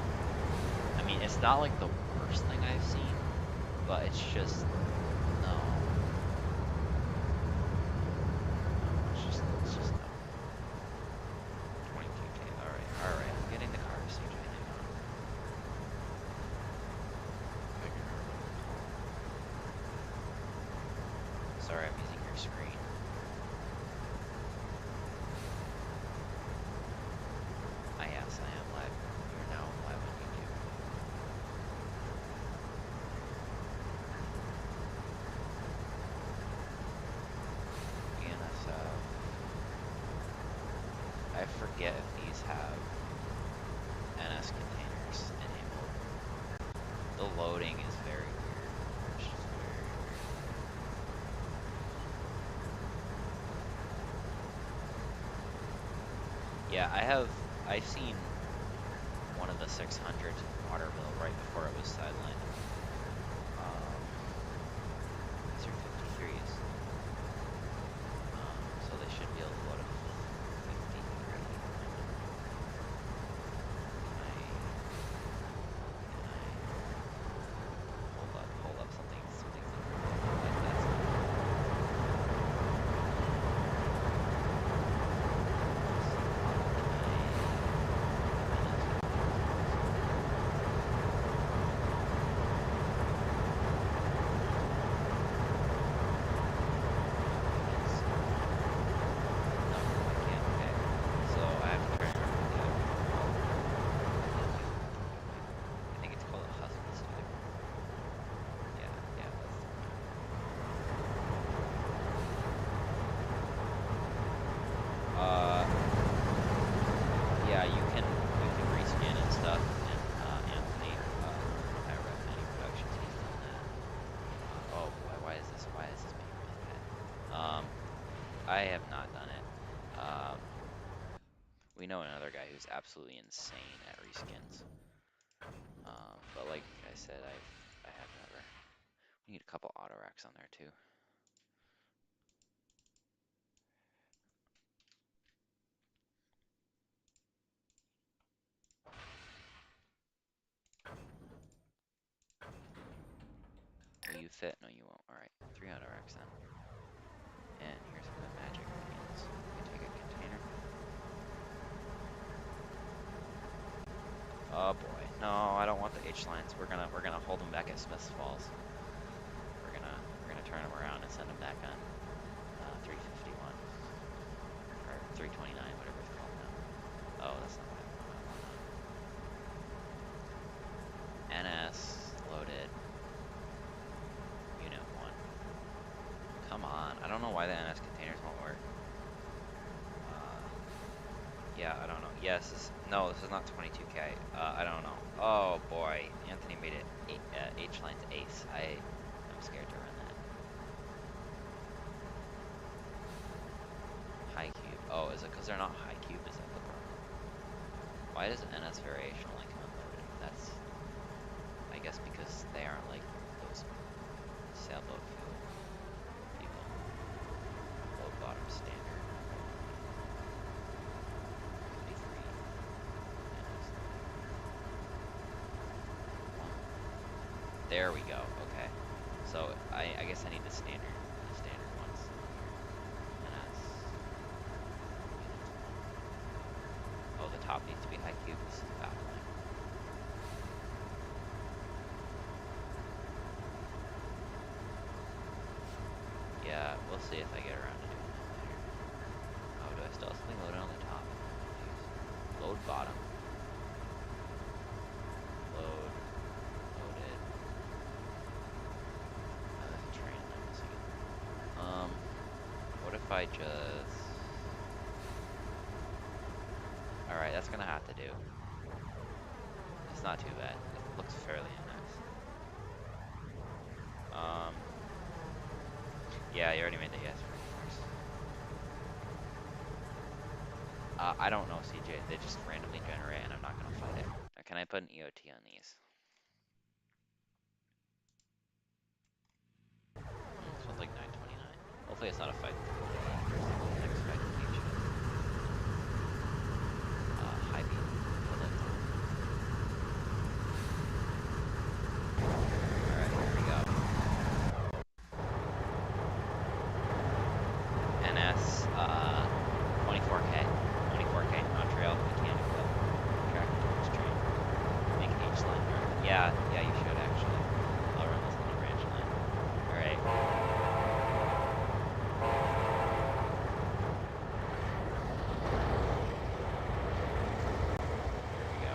I mean, it's not like the worst thing I've seen, but it's just no. It's just no. 22K. Alright. I'm getting the car, CJ. Hang on. Sorry, I'm using your screen. Yes, I am live. You're now live on YouTube. ENSF. I forget if these have NS containers enabled. The loading is very weird. It's just very weird. Yeah, I've seen one of the 600s in Waterville right before it was sidelined. These are 53s. So they should be able to load a 53. Hold up, something's that's know another guy who's absolutely insane at reskins. But like I said, I have never. We need a couple auto racks on there too. Will you fit? No, you won't. All right, 3 auto racks then. And here's where the magic begins. We take a container. Oh boy, no, I don't want the H lines. We're gonna hold them back at Smith's Falls. We're gonna turn them around and send them back on 351 or 329, whatever it's called now. Oh, that's not what I want. I want NS loaded unit 1. Come on, I don't know why the NS containers won't work. Yeah, I don't know. Yes, no, this is not 22K. I don't know. Oh boy, Anthony made it H lines ace. I'm scared to run that. High cube. Oh, is it because they're not high cube? Is that the problem? Why does NS variation only come unloaded? That's, I guess, because they aren't like those sailboat fuel people. Low bottom standard. 53. There we go. Okay. So I guess I need the standard ones. NS. Oh, the top needs to be high cube. This is baffling. Yeah, we'll see if I get around to doing that later. Oh, do I still have something loaded on the top? Jeez. Load bottom. Load. Loaded. Train limits again. What if I just... Alright, that's gonna have to do. It's not too bad. It looks fairly nice. Yeah, you already made the yes first. I don't know, CJ. They just randomly generate, and I'm not gonna fight it. Can I put an EOT on these? This one's like 929. Hopefully it's not a fight. Next fight in each. High beam. Alright, here we go. NS, 24K. 24K, Montreal, Mechanical. Track towards train. Make H line. Yeah, you should actually. I'll run this little branch line. Alright. Here we go.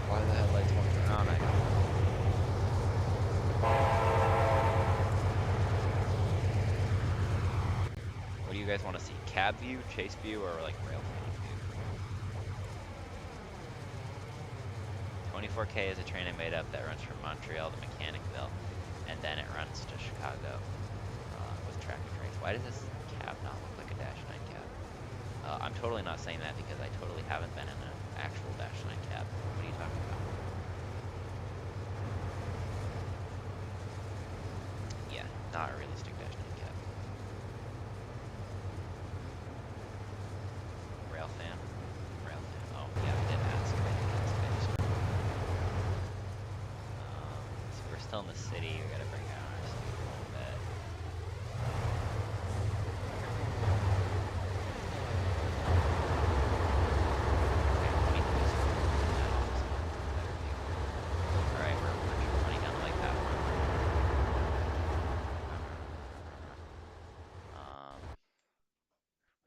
Why the headlights won't turn on? I don't know. What do you guys want to see? Cab view, chase view, or like rail fan view? 24K is a train I made up that runs from Montreal to Mechanicville, and then it runs to Chicago with track and trace. Why does this cab not look like a Dash 9 cab? I'm totally not saying that because I totally haven't been in an actual Dash 9 cab. What are you talking about? Yeah, not a realistic Dash 9 cab. Rail fan. Oh, yeah, I did ask. So we're still in the city. We gotta bring down our city a little bit. Alright, we're running down like that one.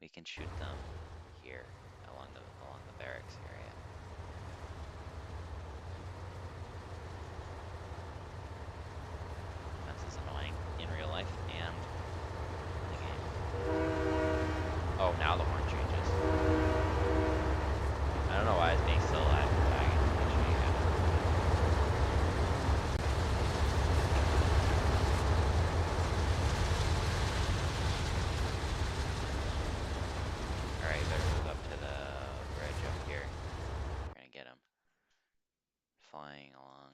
We can shoot them here along the barracks area. This is annoying in real life and in the game. Oh, now the horn changes. I don't know why it's being so loud. playing along.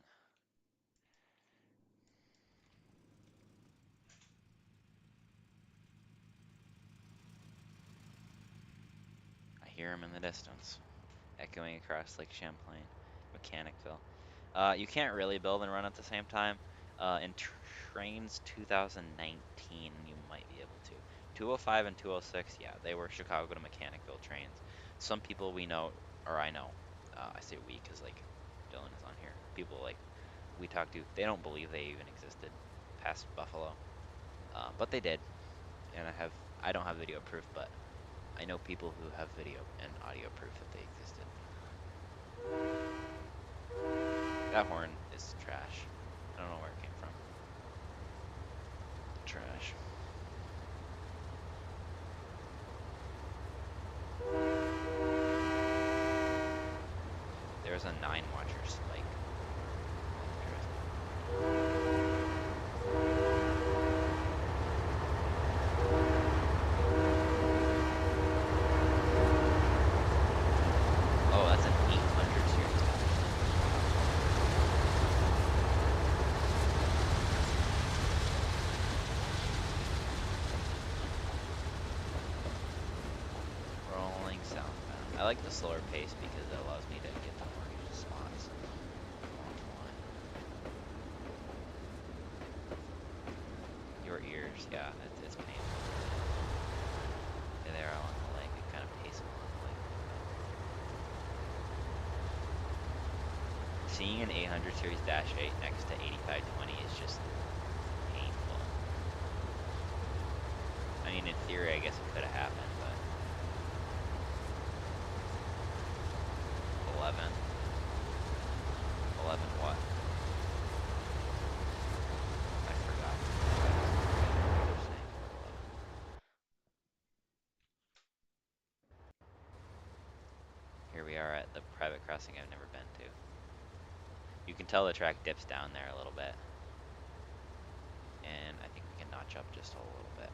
I hear him in the distance, echoing across Lake Champlain, Mechanicville. You can't really build and run at the same time. In Trainz 2019, you might be able to. 205 and 206, yeah, they were Chicago to Mechanicville trains. Some people we know, or I know, I say we because like Dylan is on here. People like we talk to, they don't believe they even existed past Buffalo, but they did. And I don't have video proof, but I know people who have video and audio proof that they existed. That horn is trash. I don't know where it came from. Trash. There's a 9 watcher spike. Oh, that's an 800 series. Rolling southbound. I like the slower pace because it allows me to get the more spots along the line. Your ears, yeah, it's painful. Yeah, they're along the lake. It kind of pace along the lake. Seeing an 800 series dash 8 next to 8520 is just painful. I mean, in theory, I guess it could have happened, but 11. 11 what? I forgot. Here we are at the private crossing I've never been to. You can tell the track dips down there a little bit. And I think we can notch up just a little bit.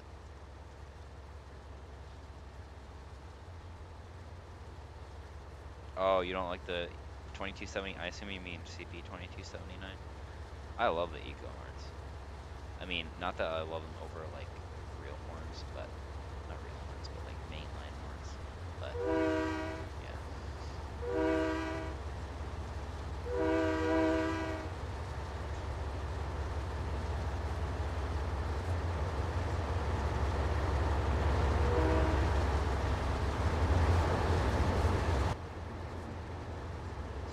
Oh, you don't like the 2270? I assume you mean CP 2279? I love the eco horns. I mean, not that I love them over like real horns, but not real horns, but like mainline horns. But yeah.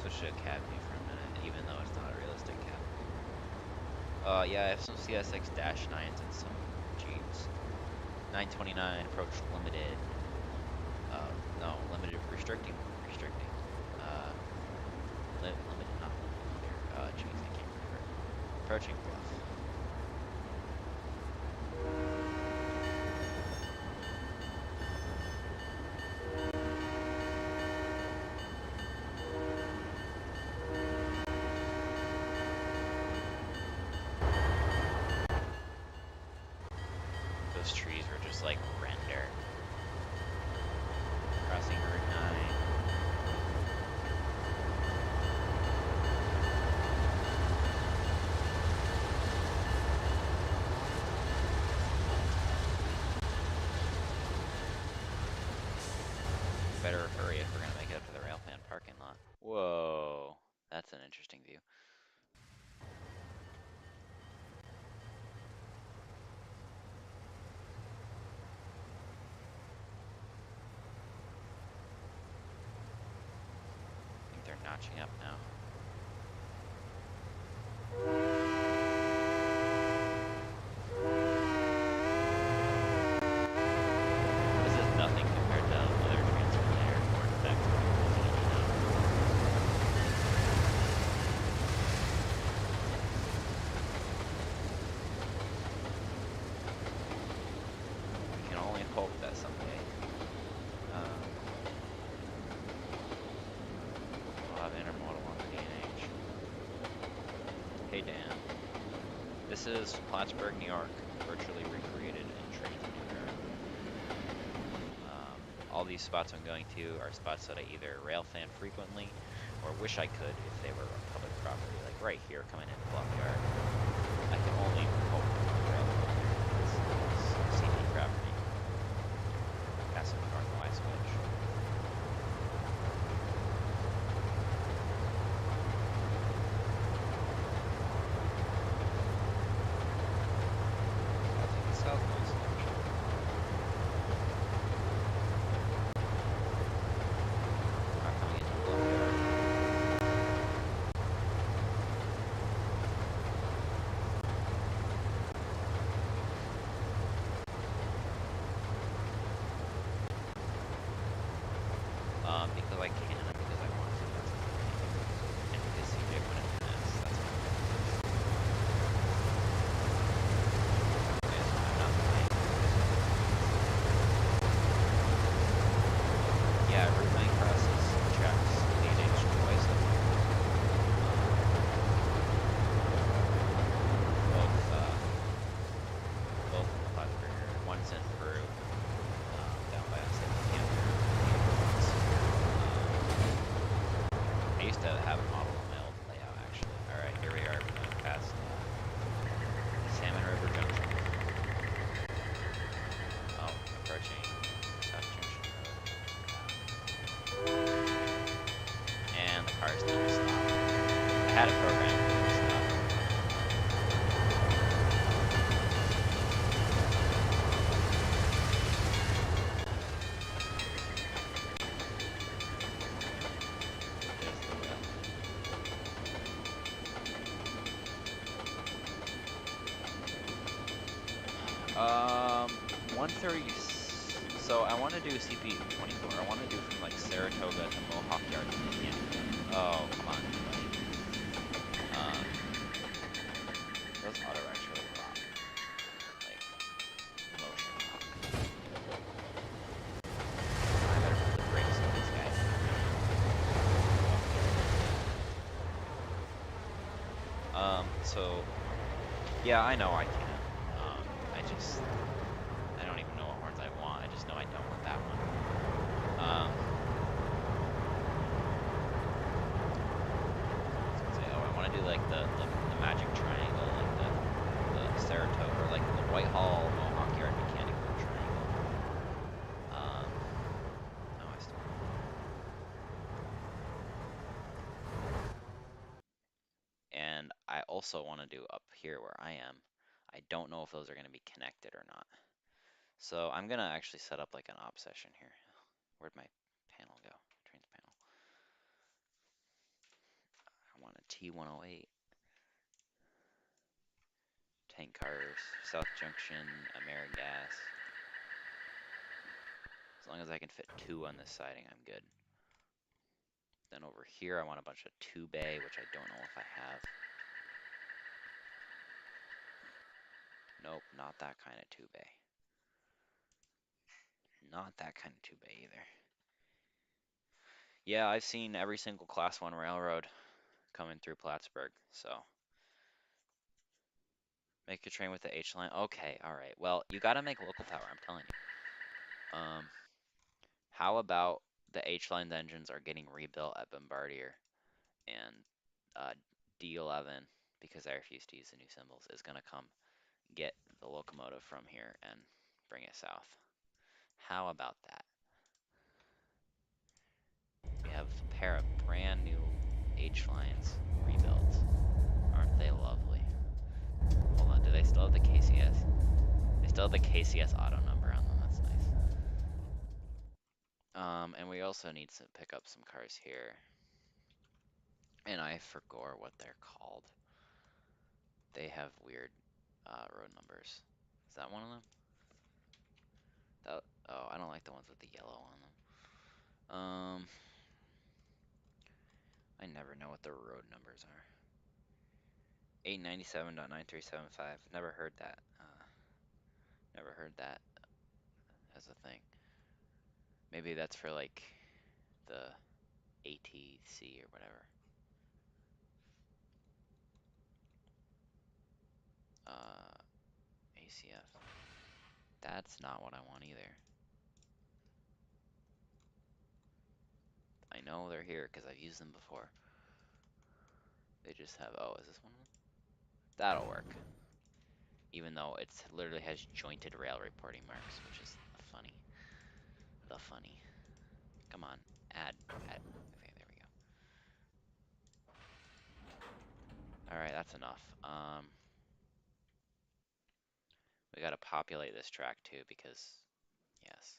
Switch to a cab view for a minute, even though it's not a realistic cab. Yeah, I have some CSX-9s and some Jeeps. 929 approach limited. No, limited restricting. Limited, not limited here. Jeez, I can't remember. Approaching Bluff. Those trees were just like render. Crossing Route 9. Better hurry if we're gonna make it up to the railpan parking lot. Whoa, that's an interesting view. I think they're notching up now. This is nothing compared to other trains from the airport. In fact, we can only hope that someday we'll have intermodal on the D&H. Hey Dan, this is Plattsburgh, New York, virtually recreated in Trainz New Era. All these spots I'm going to are spots that I either rail fan frequently or wish I could if they were on public property, like right here coming into Bluff Yard. I can only hope the rail on there. It's CP property. Passing the northwise switch. I'll take the southwest option. Not coming into Bluff Yard. Because I can and because I want to. That's the thing. And because CJ put in the mess. That's why. I'm not playing. Yeah, Route 9 crosses tracks leading twice up. Both in the Plattsburgh area. One's in Peru, down by us at the camp. I used to have a model on my old layout, actually. Alright, here we are. We're going past Salmon River Junction. Oh, approaching South Junction Road. And the cars don't stop. I had it programmed to stop. There's the wheel. 130. So I want to do CP 24. I want to do from like Saratoga to Mohawk Yard to Indian. Oh, come on, buddy. Those auto actually rock. Like, motion rock. I better put the brakes on these guys. So, yeah, I know I can. I don't even know what horns I want. I just know I don't want that one. I want to do like the magic triangle, like the Saratoga, or like the Whitehall Mohawk Yard mechanical triangle. No, I still don't. And I also want to do up here where I am. I don't know if those are going to be connected or not. So I'm going to actually set up like an op session here. Where'd my panel go? Trainz panel. I want a T108. Tank cars, South Junction, AmeriGas. As long as I can fit 2 on this siding, I'm good. Then over here, I want a bunch of 2-bay, which I don't know if I have. Nope, not that kind of 2-bay. Not that kind of 2-bay either. Yeah, I've seen every single Class 1 railroad coming through Plattsburgh, so. Make your train with the H line. Okay, alright. Well, you gotta make local power, I'm telling you. How about the H line engines are getting rebuilt at Bombardier, and D11, because I refuse to use the new symbols, is gonna come get the locomotive from here and bring it south. How about that? We have a pair of brand new H lines rebuilds. Aren't they lovely? Hold on, do they still have the KCS? They still have the KCS auto number on them, that's nice. And we also need to pick up some cars here. And I forgot what they're called. They have weird road numbers. Is that one of them? Oh, I don't like the ones with the yellow on them. I never know what the road numbers are. 897.9375. Never heard that. Never heard that as a thing. Maybe that's for like the ATC or whatever. ACF. That's not what I want either. I know they're here because I've used them before. They just have, oh, is this one of them? That'll work. Even though it literally has jointed rail reporting marks, which is funny. The funny. Come on, add. Okay, there we go. All right, that's enough. We gotta populate this track too because, yes.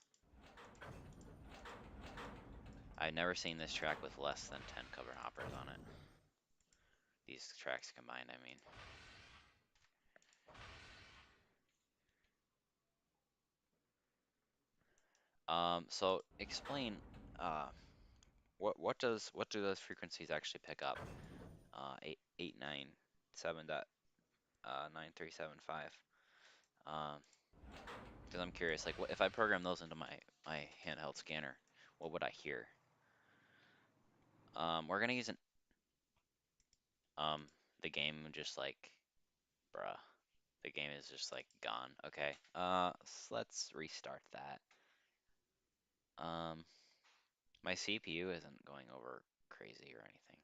I've never seen this track with less than 10 cover hoppers on it. These tracks combined, I mean. So explain, what do those frequencies actually pick up? 897.9375. Because I'm curious, like, what if I program those into my handheld scanner, what would I hear? We're gonna use the game just like, bruh, the game is just like gone. Okay, so let's restart that. Um, my CPU isn't going over crazy or anything.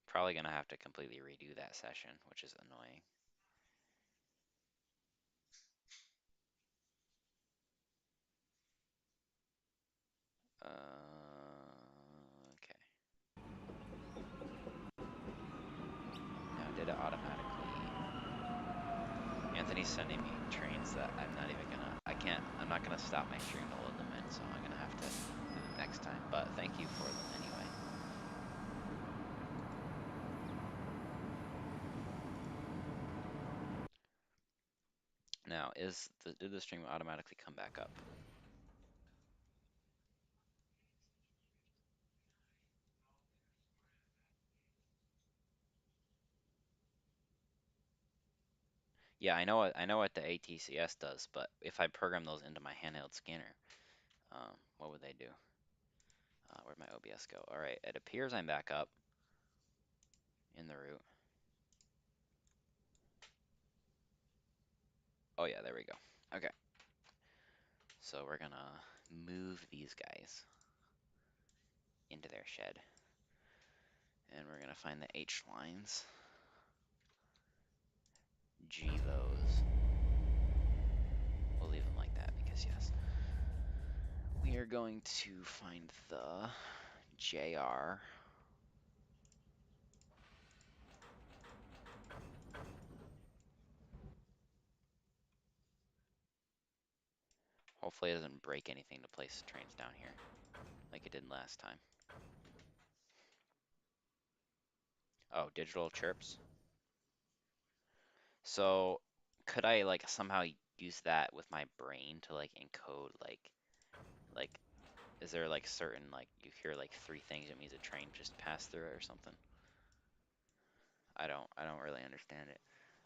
Probably gonna have to completely redo that session, which is annoying. Okay. Now, did it automatically? Anthony's sending me trains that I'm not even gonna, I'm not gonna stop my stream to load them in, so I'm gonna have to do them next time, but thank you for them anyway. Now, did the stream automatically come back up? Yeah, I know what the ATCS does, but if I program those into my handheld scanner, what would they do? Where'd my OBS go? All right, it appears I'm back up in the route. Oh yeah, there we go. Okay. So we're gonna move these guys into their shed. And we're gonna find the H lines. GVOs. We'll leave them like that because yes. We are going to find the JR. Hopefully it doesn't break anything to place trains down here like it did last time. Oh, digital chirps. So could I like somehow use that with my brain to like encode like is there like certain like you hear like three things it means a train just passed through it or something? I don't really understand it.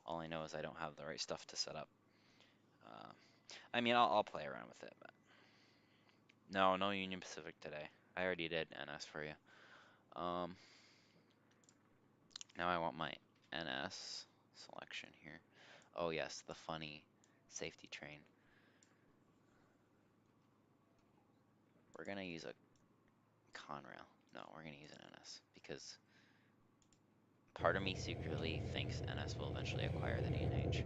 All I know is I don't have the right stuff to set up. Uh, I mean I'll play around with it, but no Union Pacific today. I already did NS for you. Um, Now I want my NS selection here. Oh yes, the funny safety train. We're gonna use a Conrail. No, we're gonna use an NS because part of me secretly thinks NS will eventually acquire the D&H.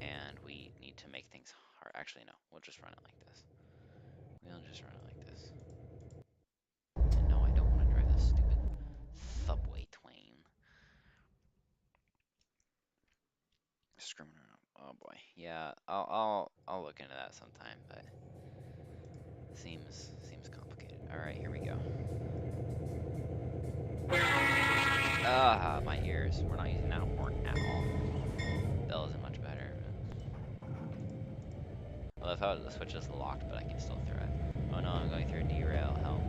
And we need to make things hard. Actually, no, we'll just run it like this. We'll just run it like this. And no, I don't want to drive this stupid subway twain. Screwing around. Oh boy. Yeah, I'll look into that sometime, but seems complicated. All right, here we go. Ah, my ears. We're not using that horn at all. Bell isn't much better. I love how the switch is locked, but I can still throw it. Oh no, I'm going through a derail. Help.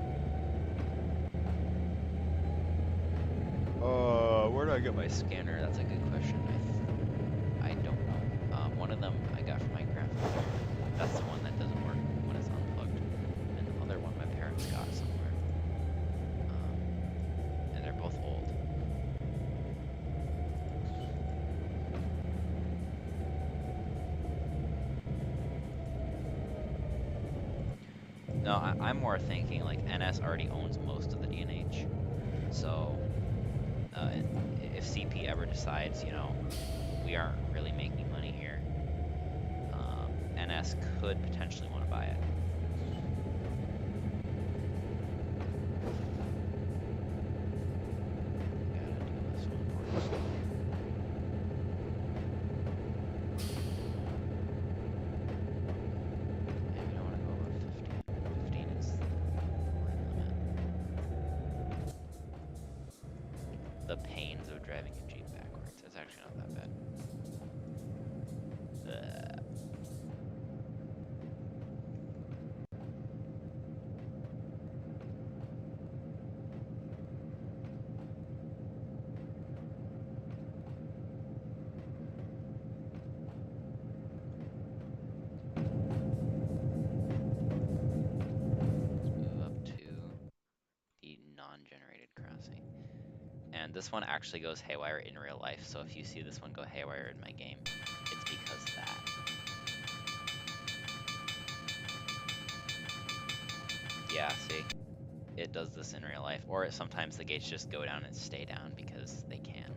Where do I get my scanner? That's a good question. I don't know. One of them I got from my grandfather. That's the one that doesn't work when it's unplugged. And the other one my parents got somewhere. And they're both old. No, I'm more thinking like NS already owns most of the DNH. So uh, if CP ever decides, we aren't really making money here, NS could potentially want to buy it. Gotta do this one first. Yeah, we don't want to go above 15. 15 is the limit. The pains of driving a Jeep backwards. It's actually not that bad. Let's move up to the non-generated crossing. And this one actually goes haywire in real life, so if you see this one go haywire in my game, it's because of that. Yeah, see? It does this in real life. Or sometimes the gates just go down and stay down because they can.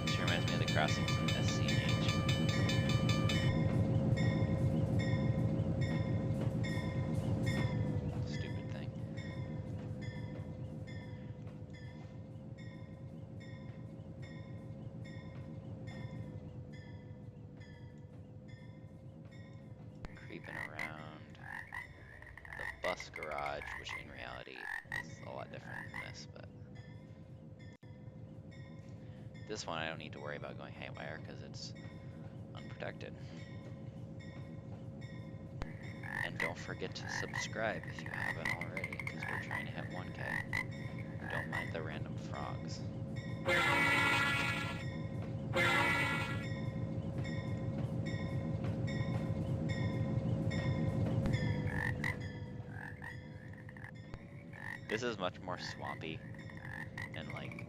Which reminds me of the crossings in SC and H. Stupid thing. Creeping around the bus garage, which in reality is a lot different than this, but this one I don't need to worry about going haywire because it's unprotected. And don't forget to subscribe if you haven't already, because we're trying to hit 1K. Don't mind the random frogs. This is much more swampy and like,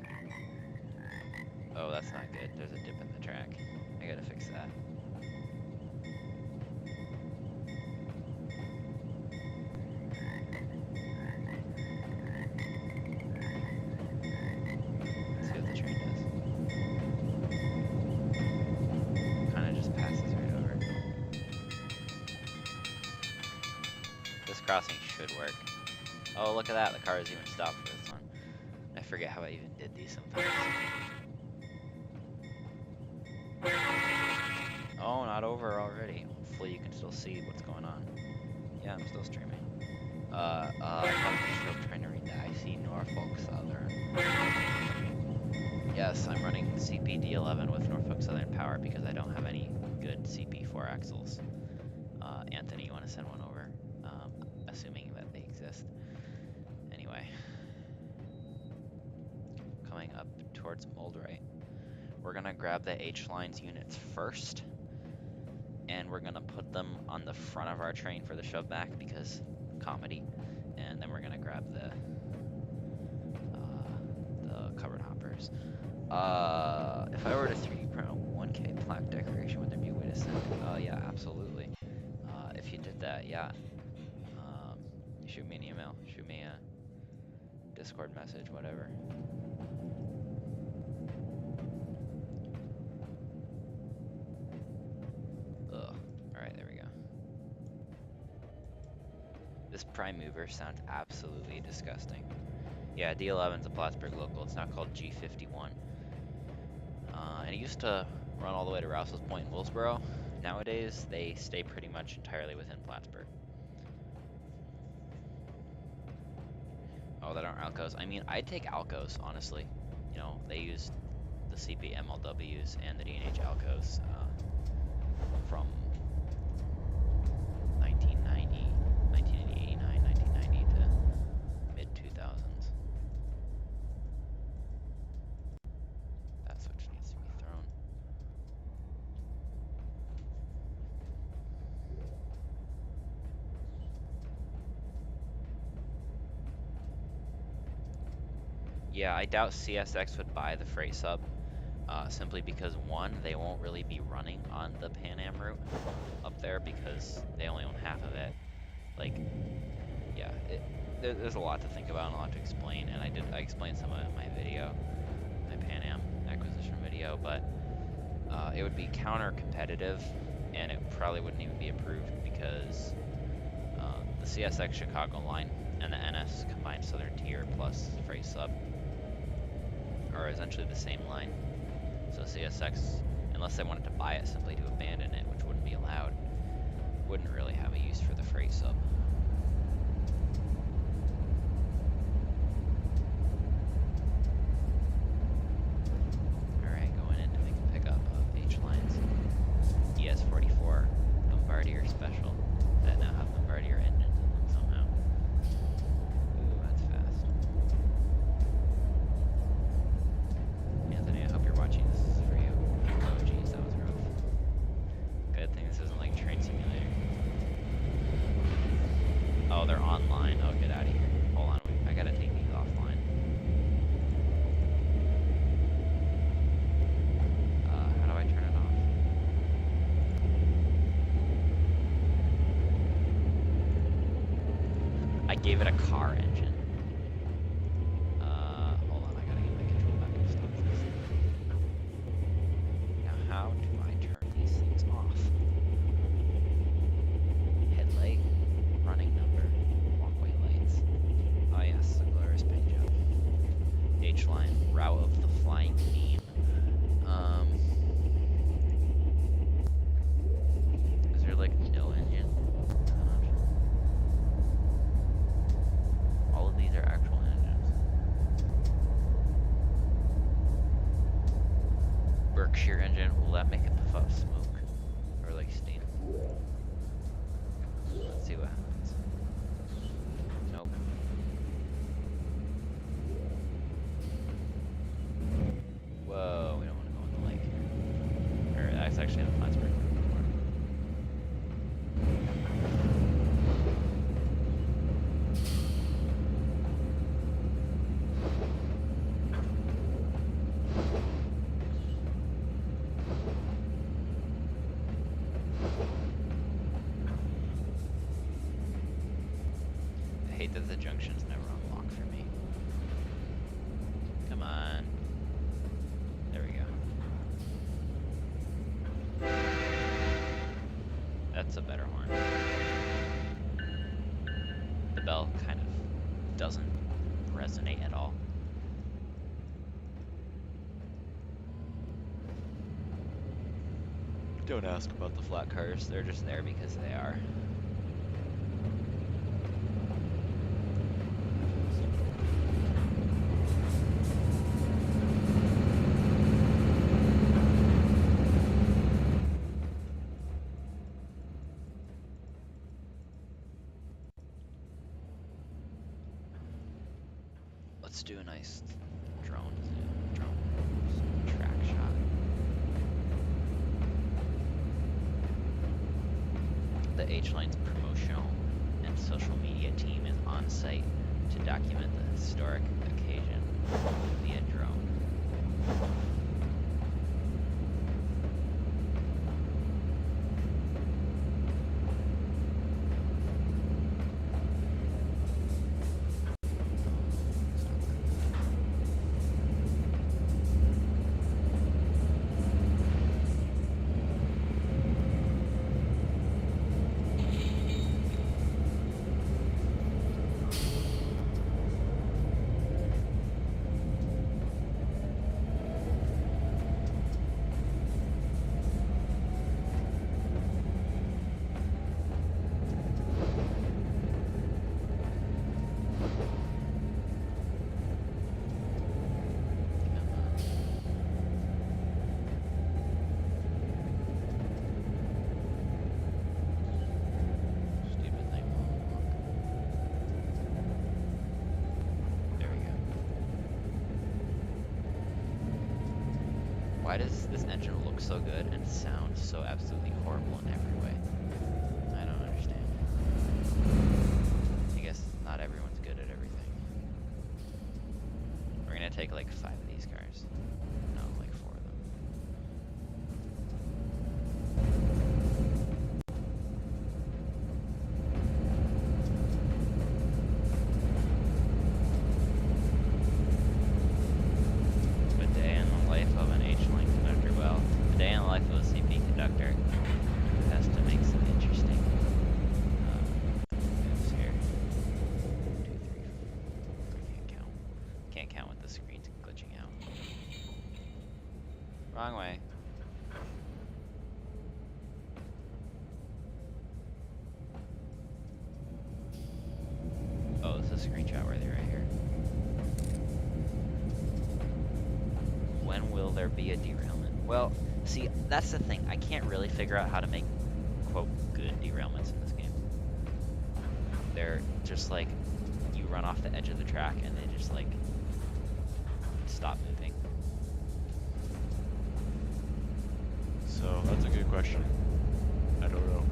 oh, that's not good. There's a dip in the track. I gotta fix that. Let's see what the train does. Kinda just passes right over. This crossing should work. Oh, look at that. The car is even stopped for this one. I forget how I even did these sometimes. Oh, not over already. Hopefully you can still see what's going on. Yeah, I'm still streaming. I'm still trying to read that. I see Norfolk Southern. Yes, I'm running CPD11 with Norfolk Southern power because I don't have any good CP4 axles. Anthony, you want to send one over? Assuming that they exist. Anyway. Coming up towards Moldrite. We're gonna grab the H-Lines units first. And we're gonna put them on the front of our train for the shove back because comedy. And then we're gonna grab the covered hoppers. If I were to 3D print a 1K plaque decoration, would there be a way to send it? Yeah, absolutely. If you did that, yeah. Shoot me an email, shoot me a Discord message, whatever. Ugh. Alright, there we go. This prime mover sounds absolutely disgusting. Yeah, D11's a Plattsburgh local. It's now called G51. And it used to run all the way to Rouse's Point in Willsboro. Nowadays, they stay pretty much entirely within Plattsburgh. Oh, that aren't Alcos. I mean, I'd take Alcos, honestly. You know, they use the CP MLWs and the DNH Alcos from 1990, 1989, 1990 to mid-2000s. That switch needs to be thrown. Yeah, I doubt CSX would buy the freight sub, simply because one, they won't really be running on the Pan Am route up there because they only own half of it. Like, yeah, there's a lot to think about and a lot to explain, and I explained some of it in my video, my Pan Am acquisition video, but it would be counter-competitive, and it probably wouldn't even be approved because the CSX Chicago line and the NS combined Southern Tier plus freight sub are essentially the same line. So CSX, unless they wanted to buy it simply to abandon it, which wouldn't be allowed, wouldn't really have a use for the freight sub. Alright, going in to make a pickup of H-Lines ES44 Bombardier Special that now have Bombardier engines in them somehow. Ooh, that's fast. Anthony, I hope you're watching. This is for you. Oh geez, that was rough. Good thing this isn't like Train Simulator. Oh, they're online. Oh, get out of here. Hold on, I gotta take these offline. How do I turn it off? I gave it a car engine. Hold on, I gotta get my control back and stop this. Now, how do I turn these things off? Headlight, running number, walkway lights. Oh yes, the glorious paint job. H-line, route of the flying beam. Is there like no engine? All of these are actual engines. Berkshire engine, will that make it puff up smoke? Or like steam? Let's see what happens. Nope. Whoa, we don't want to go in the lake here. Or that's actually the Plattsburgh. I hate that the junctions never unlock for me. Come on. There we go. That's a better horn. The bell kind of doesn't resonate at all. Don't ask about the flat cars, they're just there because they are. Let's do a nice drone track shot. The H-Line's promotional and social media team is on site to document the historic occasion via drone. Why does this engine look so good and sound so absolutely horrible in every way? I don't understand. I guess not everyone's good at everything. We're gonna take like 5 of these cars. No, like 4 of them. A day in the life of an H-line conductor. Well, a day in the life of a CP conductor has to make some interesting moves here. 2, 3, 4. I can't count. Can't count with the screen glitching out. Wrong way. Oh, this is a screenshot worthy right here. When will there be a derailment? Well, see, that's the thing. I can't really figure out how to make, quote, good derailments in this game. They're just like, you run off the edge of the track and they just like, stop moving. So that's a good question. I don't know.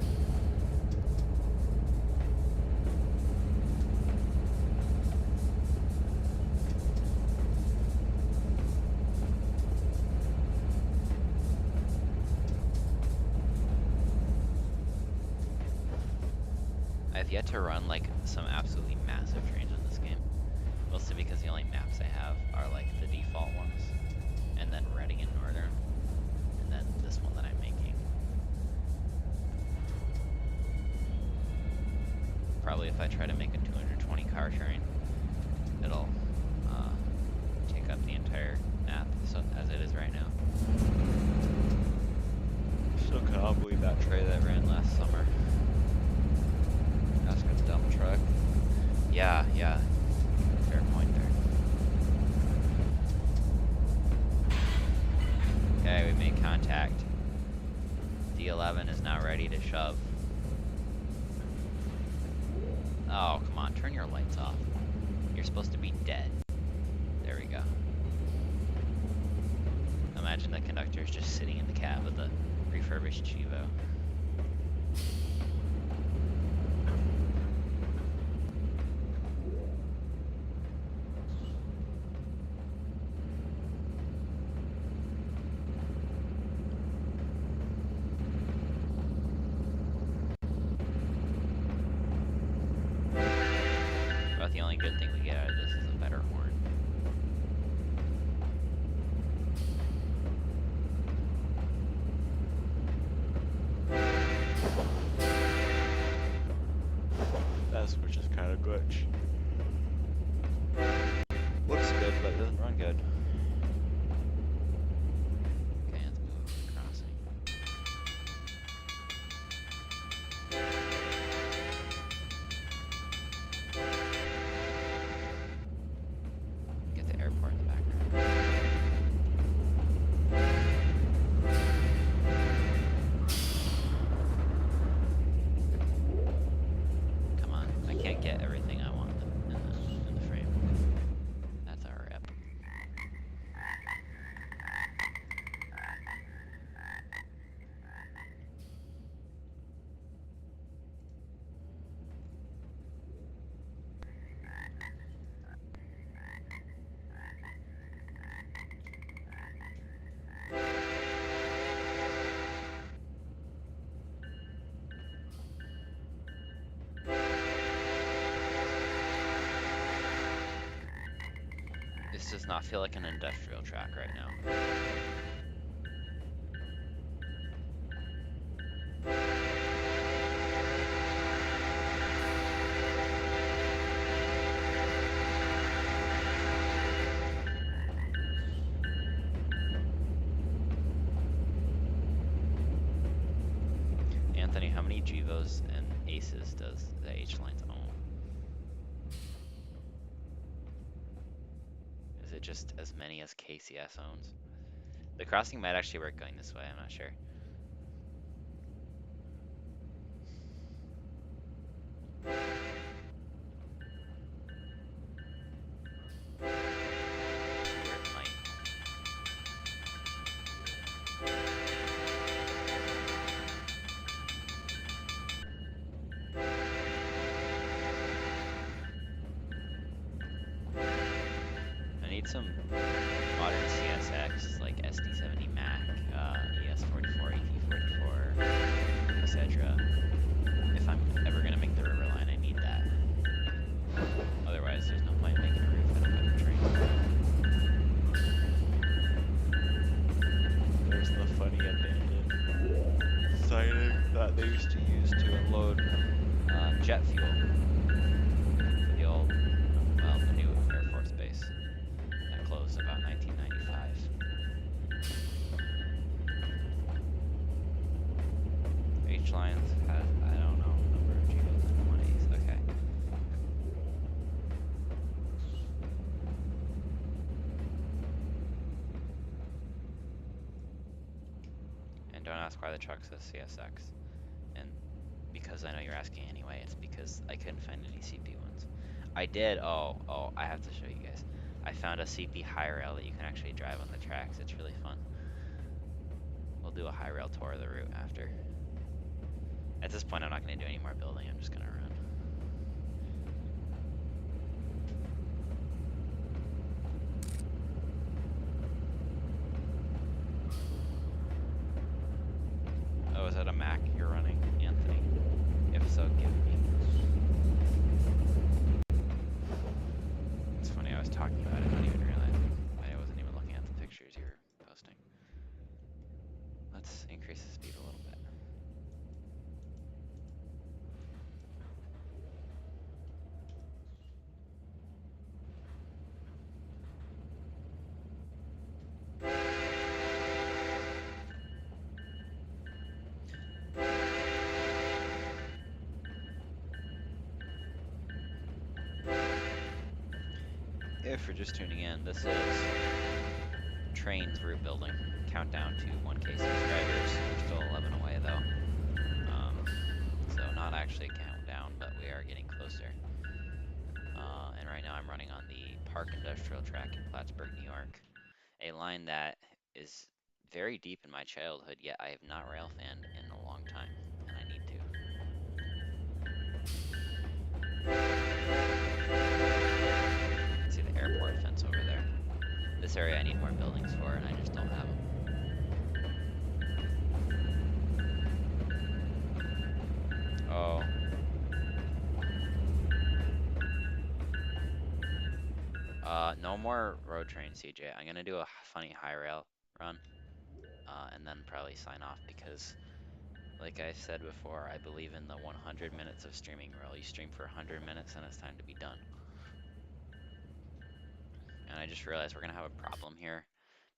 I've yet to run like some absolutely massive trains in this game. Mostly because the only maps I have are like the default ones, and then Reading and Northern, and then this one that I'm making. Probably if I try to make a 220 car train, it'll take up the entire map, so as it is right now. Still cannot believe that Tray that ran last summer. That's a dump truck. Yeah, fair point there. Okay, we made contact. D11 is now ready to shove. Oh, come on, turn your lights off. You're supposed to be dead. There we go. Imagine the conductor's just sitting in the cab of the refurbished Chivo. About the only good thing we get out of this is a better horn. that switch is kind of glitch. Looks good, but it doesn't run good. Okay, let's move over the crossing. Get the airport in the background. Come on, I can't get everything I want in the frame. That's our rep. This does not feel like an industrial track right now. Anthony, how many Gevos and Aces does the H-Lines own? Is it just as many as KCS owns? The crossing might actually work going this way, I'm not sure. Or it might. I need some modern CSX like SD70 Mac, ES44, ET44, etc. If I'm ever gonna make the river line, I need that. Otherwise, there's no point in making a roof out of a train. There's the funny abandoned siding. That they used to use to unload jet fuel for the old, well, the new Air Force Base that closed about 1995. H lines has, I don't know, number of G's and 20s. Okay. And don't ask why the truck says CSX. And because I know you're asking anyway, it's because I couldn't find any CP ones. I did, oh, I have to show you guys. I found a CP high rail that you can actually drive on the tracks. It's really fun. We'll do a high rail tour of the route after. At this point, I'm not going to do any more building. I'm just going to run. Oh, is that a Mac you're running, Anthony? If so, give me. It's funny, I was talking about it, not even realizing. I wasn't even looking at the pictures you were posting. Let's increase the speed a little bit. If you're just tuning in, this is Trainz route building. Countdown to 1K subscribers. We're still 11 away though. So not actually a countdown, but we are getting closer. And right now I'm running on the Park Industrial Track in Plattsburgh, New York. A line that is very deep in my childhood, yet I have not rail fanned in a long time, and I need to. See the airport fence over there. This area I need more buildings for, and I just don't have them. Oh. No more road train, CJ. I'm gonna do a funny high rail run, and then probably sign off because, like I said before, I believe in the 100 minutes of streaming rule. You stream for 100 minutes and it's time to be done. And I just realized we're gonna have a problem here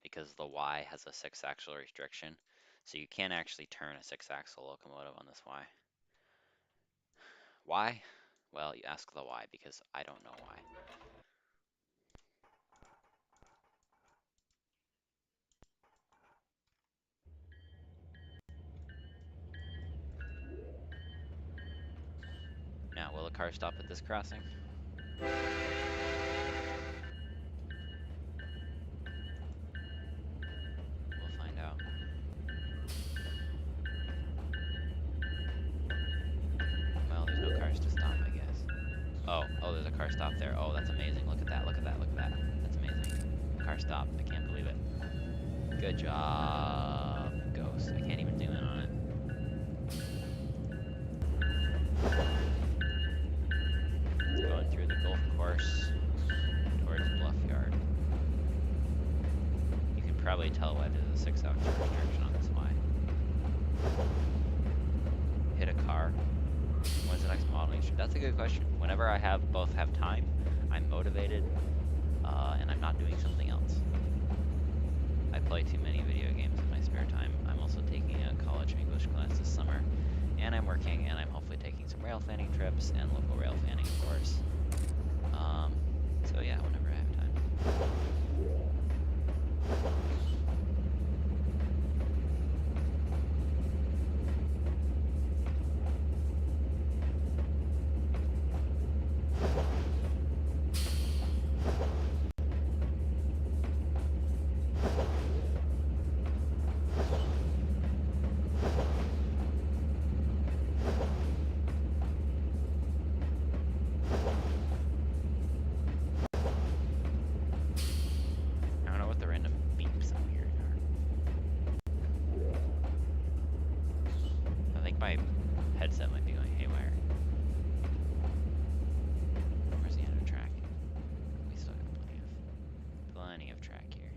because the Y has a 6-axle restriction. So you can't actually turn a 6-axle locomotive on this Y. Why? Well, you ask the why because I don't know why. Now, will the car stop at this crossing? We'll find out. Well, there's no cars to stop, I guess. Oh, there's a car stop there. Oh, that's amazing. Look at that, look at that, look at that. That's amazing. Car stopped. I can't believe it. Good job, Ghost. I can't even zoom in on it. It's going through the golf course towards Bluff Yard. You can probably tell why there's a 6-axle restriction on this Y. Hit a car. When's the next modeling stream? That's a good question. Whenever I both have time, I'm motivated, and I'm not doing something else. I play too many video games in my spare time. I'm also taking a college English class this summer, and I'm working, and I'm hopefully taking some rail fanning trips and local rail fanning, of course. So yeah, whenever I have time. headset might be going haywire. Where's the end of the track? We still got plenty of track here.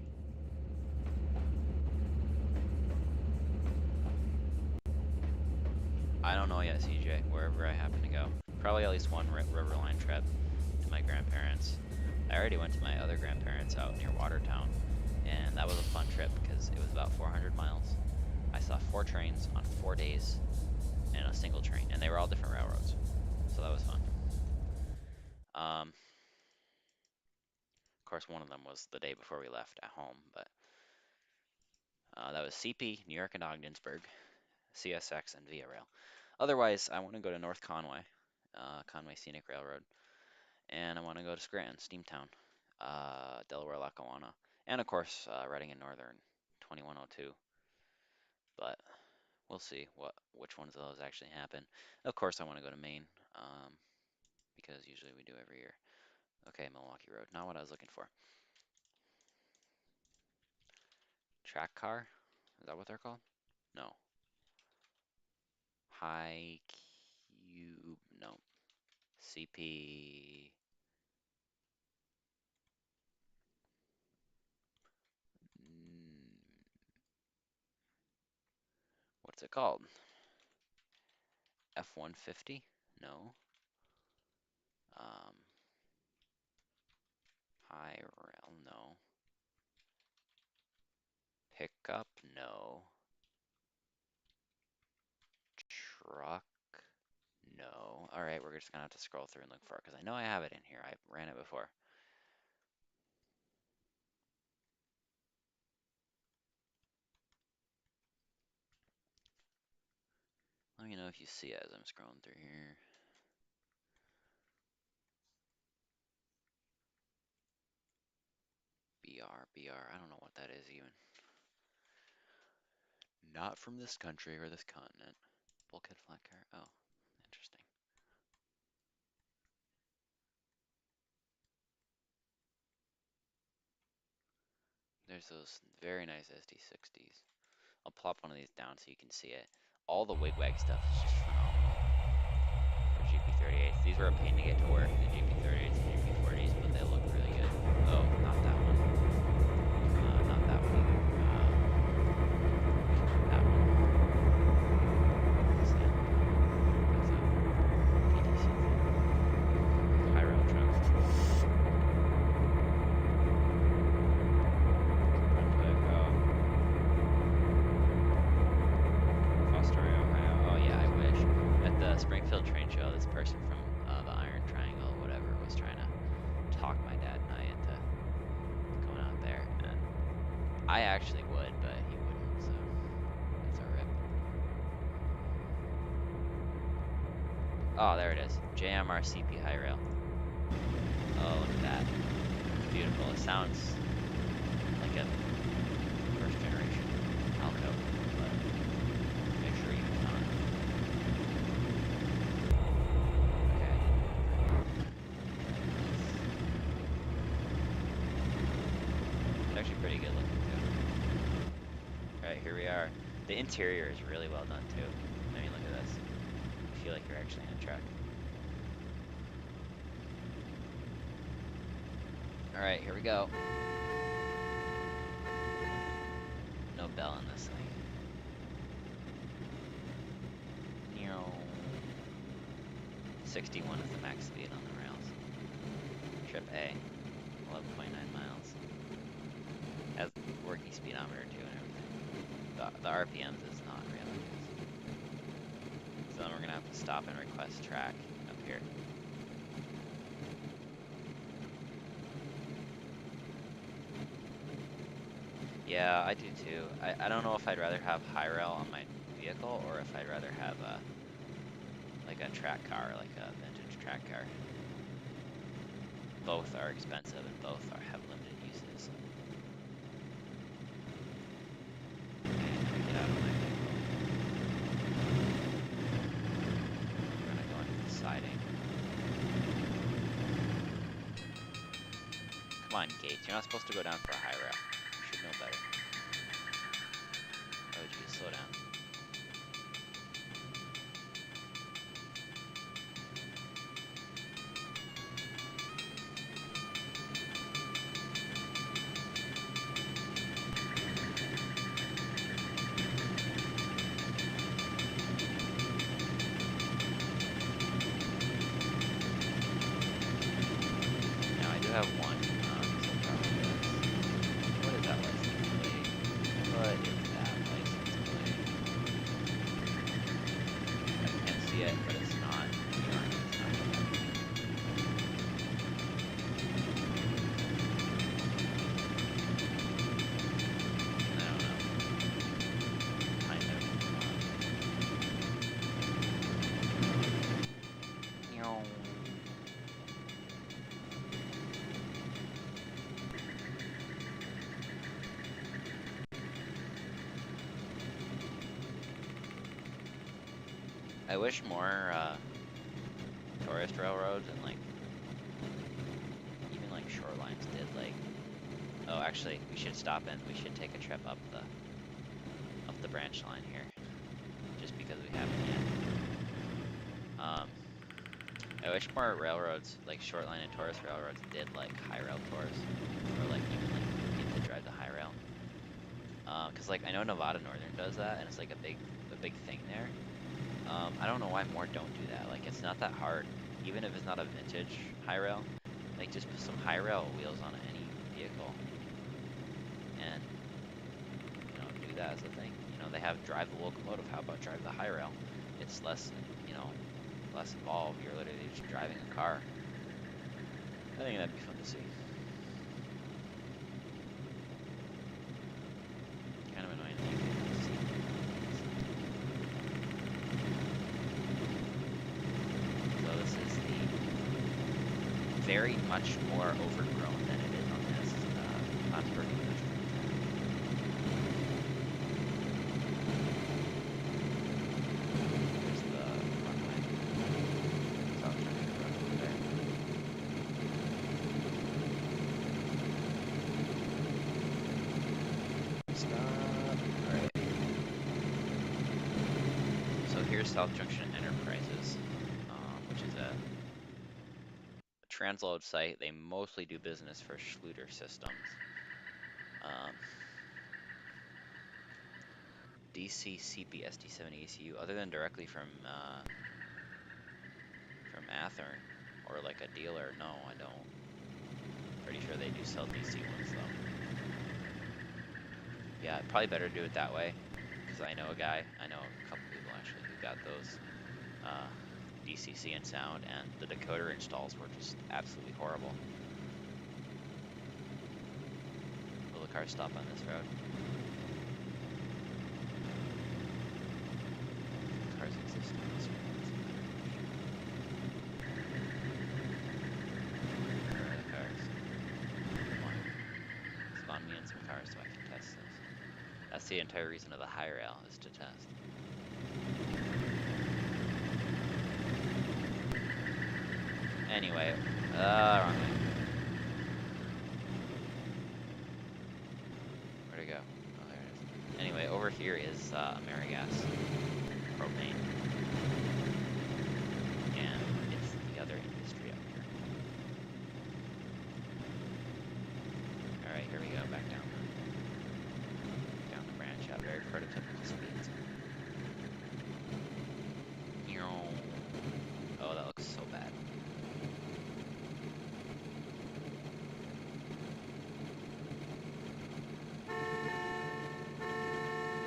I don't know yet, CJ. Wherever I happen to go, probably at least one riverline trip to my grandparents. I already went to my other grandparents out near Watertown, and that was a fun trip because it was about 400 miles. I saw 4 trains on 4 days in a single train, and they were all different railroads, so that was fun. Of course, one of them was the day before we left at home, but that was CP, New York and Ogdensburg, CSX, and Via Rail. Otherwise, I want to go to North Conway, Conway Scenic Railroad, and I want to go to Scranton, Steamtown, Delaware, Lackawanna, and of course, Reading and Northern, 2102. But we'll see which ones of those actually happen. Of course, I want to go to Maine, because usually we do every year. Okay, Milwaukee Road, not what I was looking for. Track car? Is that what they're called? No. High Cube, no. CP. What's it called? F-150? No. Um, High rail, no. Pickup, no. Truck, no. All right, we're just gonna have to scroll through and look for it because I know I have it in here. I ran it before. Let me know if you see it as I'm scrolling through here. BR, I don't know what that is even. Not from this country or this continent. Bulkhead flat car, oh, interesting. There's those very nice SD60s. I'll plop one of these down so you can see it. All the wigwag stuff is just phenomenal for GP38s. These were a pain to get to work, the GP38s and GP40s, but they look really good. Oh, not that one. Not that one either. That one. What's that? That's a PTC thing. High rail trucks. Springfield train show, this person from the Iron Triangle, whatever, was trying to talk my dad and I into going out there, and I actually would, but he wouldn't, so it's a rip. Oh, there it is. JMR CP High Rail. Oh, look at that. It's beautiful. It sounds like a first generation Alco, but make sure you can on. Pretty good looking too. Alright, here we are. The interior is really well done too. I mean, look at this. You feel like you're actually on a truck. Alright, here we go. No bell on this thing. 61 is the max speed on the rails. Trip A, 11.9 miles. Has working speedometer too and everything. The RPMs is not really. So then we're gonna have to stop and request track up here. Yeah, I do too. I don't know if I'd rather have high rail on my vehicle or if I'd rather have like a track car, like a vintage track car. Both are expensive and both have limited uses. Get out of my vehicle. We're gonna go into the siding. Come on, Gates. You're not supposed to go down for a high rail. You should know better. Oh, geez, slow down. I wish more tourist railroads and like even like shorelines did like. Oh, actually, we should stop and we should take a trip up the branch line here, just because we haven't yet. I wish more railroads, like short line and tourist railroads, did like high rail tours, or like even like get to drive the high rail. Cause like I know Nevada Northern does that, and it's like a big thing there. I don't know why more don't do that. Like it's not that hard, even if it's not a vintage high rail. Like just put some high rail wheels on any vehicle, and do that as a thing. They have drive the locomotive. How about drive the high rail? It's less, you know, less involved. You're literally just driving a car. I think that'd be fun to see. Kind of annoying that you can't see. So this is the very much more overgrown than it is on this Plattsburgh Industrial Track. There's the runway. South Junction Road over there. Stop. Alright. So here's South Junction Enterprises, which is a transload site. They mostly do business for Schluter Systems. DC CP SD70 ECU, other than directly from Athearn or like a dealer. No, I don't. Pretty sure they do sell DC ones though. Yeah, probably better do it that way, because I know a couple people actually who got those DCC and sound, and the decoder installs were just absolutely horrible. Will the car stop on this road? Cars exist on this road. Where are the cars? Come on. Spawn me in some cars so I can test this. That's the entire reason of the high rail, is to test. Anyway, wrong way. Where'd it go? Oh, there it is. Anyway, over here is AmeriGas propane, and it's the other industry up here. All right, here we go, back down the branch at very prototypical speeds. Oh, that looks so bad.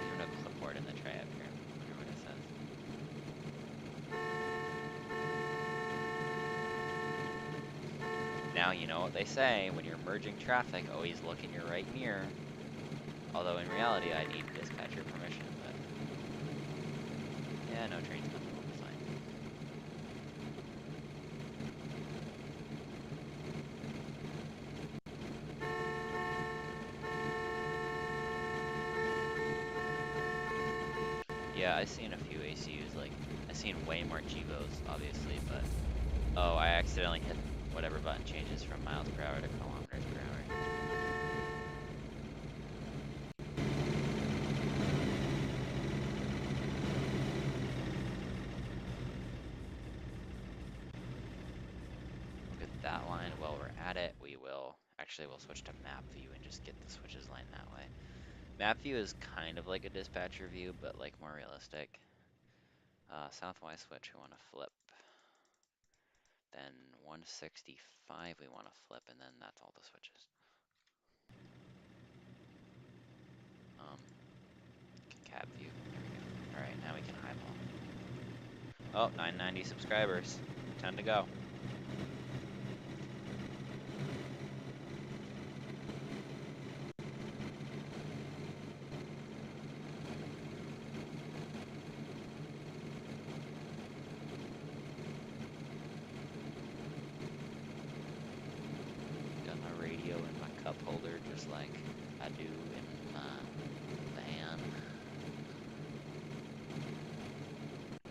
There's no clipboard in the tray up here. I wonder what it says. Now you know what they say, when you're merging traffic, always look in your right mirror. Although in reality, I need dispatcher permission, but yeah, no train's coming, we'll be fine. Yeah, I've seen a few ACUs, like, I've seen way more Gevos, obviously, but, oh, I accidentally hit whatever button changes from miles per hour to kilometers per hour. Look at that line. While we're at it, we'll switch to map view and just get the switches line that way. Map view is kind of like a dispatcher view, but like more realistic. Southwest switch we want to flip. Then 165 we want to flip, and then that's all the switches. Cab view. There we go. Alright, now we can highball. Oh, 990 subscribers. 10 to go. Got my radio in my cup holder, just like I do in my van.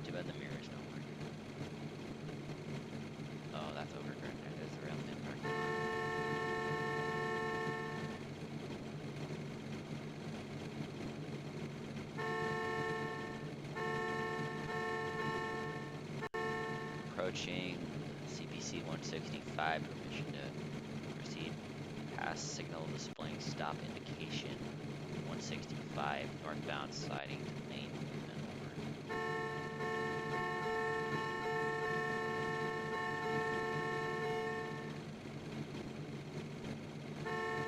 Too bad the mirror's approaching CPC 165, permission to proceed. Pass signal displaying stop indication 165, northbound sliding to main movement, over.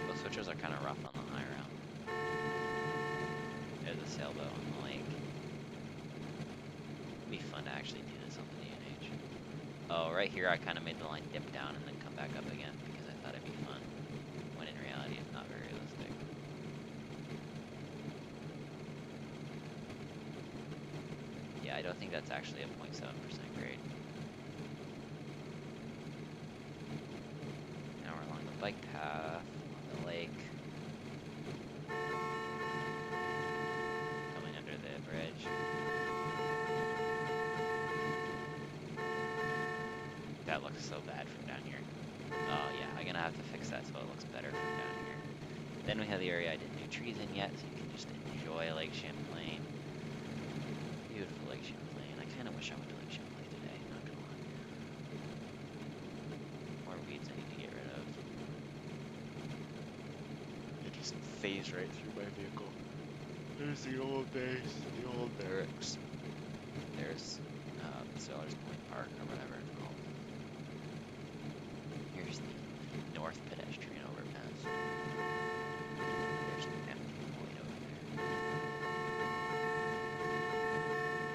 Those switches are kind of rough on the high rail. There's a sailboat on the lake. It'd be fun to actually do this on the D&H. Oh, right here I kind of made the line dip down and then come back up again because I thought it'd be fun, when in reality it's not very realistic. Yeah, I don't think that's actually a 0.7% grade. Now we're along the bike path, along the lake. Coming under the bridge. That looks so bad from down here. Oh yeah, I'm gonna have to fix that so it looks better from down here. Then we have the area I didn't do trees in yet, so you can just enjoy Lake Champlain. Beautiful Lake Champlain. I kind of wish I went to Lake Champlain today, not gonna lie. More weeds I need to get rid of. It just phased right through my vehicle. There's the old base, the old barracks. There's Sailor's Point Park or whatever it's called. Here's the North Pedestrian Overpass. There's an empty void over there.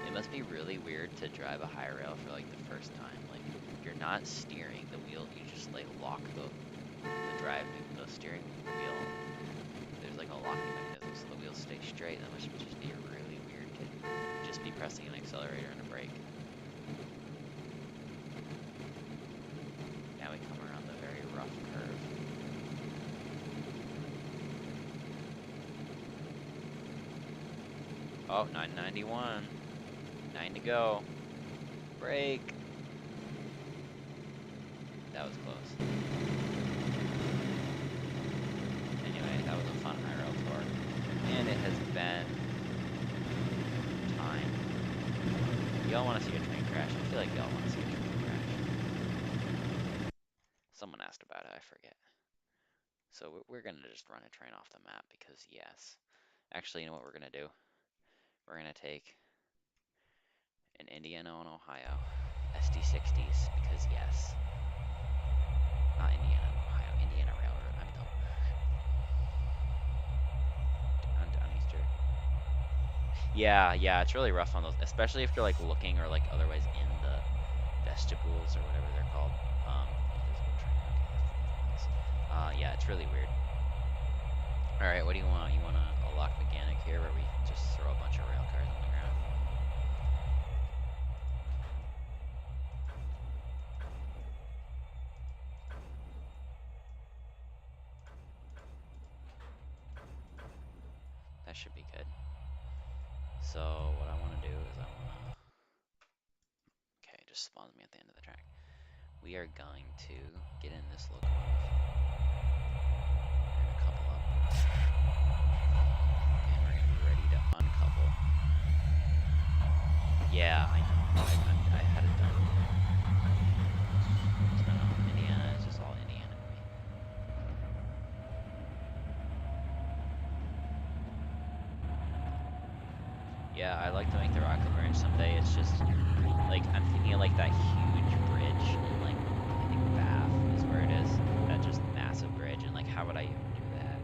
It must be really weird to drive a high rail for like the first time. Like you're not steering the wheel, you just like lock the steering wheel. There's like a locking mechanism so the wheels stay straight. That must just be really weird to just be pressing an accelerator and a brake. Now we come around the very rough curve. Oh, 991. 9 to go. Brake. That was close. Anyway, that was a fun high rail tour. And it has been time. Y'all want to see a train crash? I feel like y'all want to see a train crash. Someone asked about it, I forget. So we're going to just run a train off the map because yes. Actually, you know what we're going to do? We're going to take an Indiana and Ohio SD60s because yes. Not Indiana and Ohio, Indiana Railroad. I'm dumb. On Downeaster. Yeah, it's really rough on those, especially if you're like looking or like otherwise in the vestibules or whatever they're called. Invisible train. Okay, that's nice. Yeah, it's really weird. All right, what do you want? You want a lock mechanic here where we just throw a bunch of rail cars on the ground? That should be good. So what I want to do is okay, it just spawns me at the end of the track. We are going to get in this locomotive. We're gonna couple up. And we're gonna be ready to uncouple. Yeah, I know. I had it done. So Indiana is just all Indiana to me. Yeah, I like to make the Rockland Branch someday. It's just like I'm thinking of like that huge bridge in like I think Bath is where it is. That just massive bridge and like how would I even do that?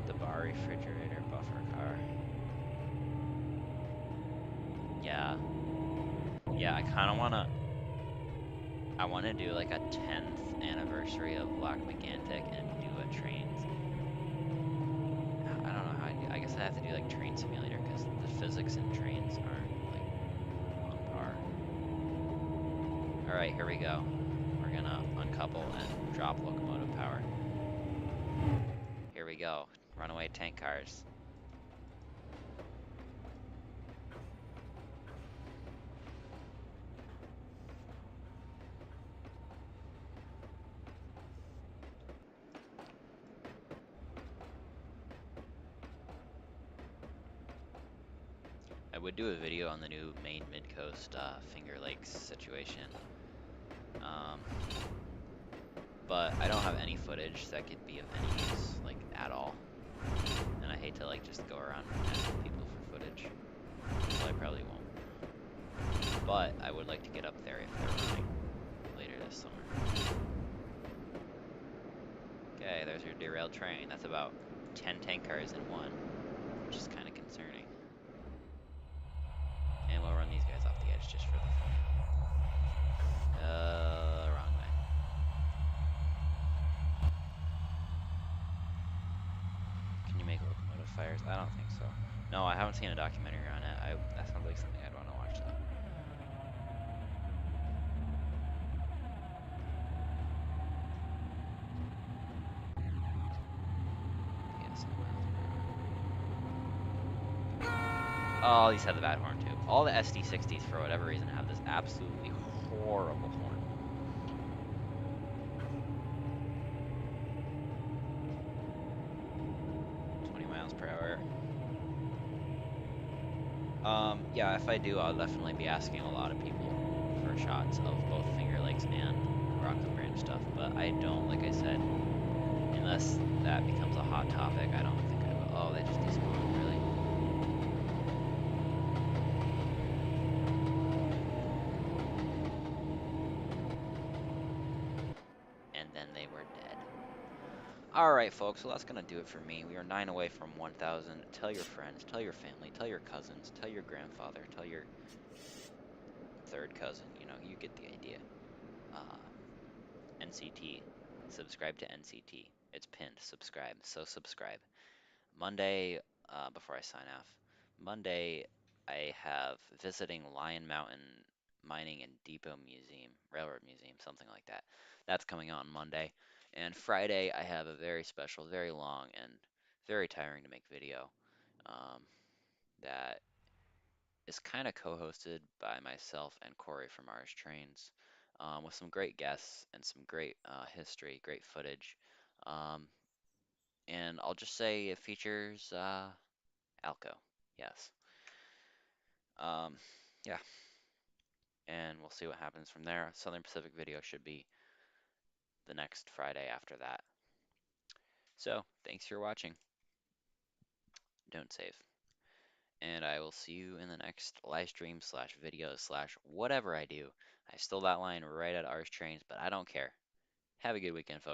The bar refrigerator buffer car. Yeah, I kind of I want to do like a 10th anniversary of Lock McGantic and do a Trainz. I don't know how I do. I guess I have to do like Train Simulator because the physics in Trainz aren't like on par. All right, here we go. We're gonna uncouple and drop locomotive power. Here we go. Runaway tank cars. I would do a video on the new Maine Mid-Coast Finger Lakes situation. Um, but I don't have any footage that could be of any use, like at all. And I hate to like just go around asking people for footage, so I probably won't. But I would like to get up there if they're running later this summer. Okay, there's your derailed train. That's about 10 tank cars in one, which is kind of concerning. And we'll run these guys off the edge just for the fun. Wrong way. Can you make locomotive fires? I don't think so. No, I haven't seen a documentary on it. That sounds like something I'd want to watch though. Yes, oh, these have the bad horn too. All the SD60s, for whatever reason, have this absolutely horrible horn. 20 miles per hour. Yeah, if I do, I'll definitely be asking a lot of people for shots of both Finger Lakes and Rockland Branch stuff. But I don't, like I said, unless that becomes a hot topic, I don't think I will. Oh, they just despawned, really? And then they were dead. Alright, folks, so that's gonna do it for me. We are 9 away from 1,000. Tell your friends, tell your family, tell your cousins, tell your grandfather, tell your third cousin. You know, you get the idea. NCT. Subscribe to NCT. It's pinned. Subscribe. So subscribe. Monday, before I sign off, Monday I have visiting Lion Mountain Mining and Depot Museum, Railroad Museum, something like that. That's coming out on Monday. And Friday I have a very special, very long, and very tiring to make video um, that is kind of co-hosted by myself and Corey from Ars Trainz, with some great guests and some great history, great footage. Um, and I'll just say it features Alco. Yes. Um, yeah. And we'll see what happens from there. Southern Pacific video should be the next Friday after that. So, thanks for watching. Don't save. And I will see you in the next live stream slash video slash whatever I do. I stole that line right at Ars Trainz, but I don't care. Have a good weekend, folks.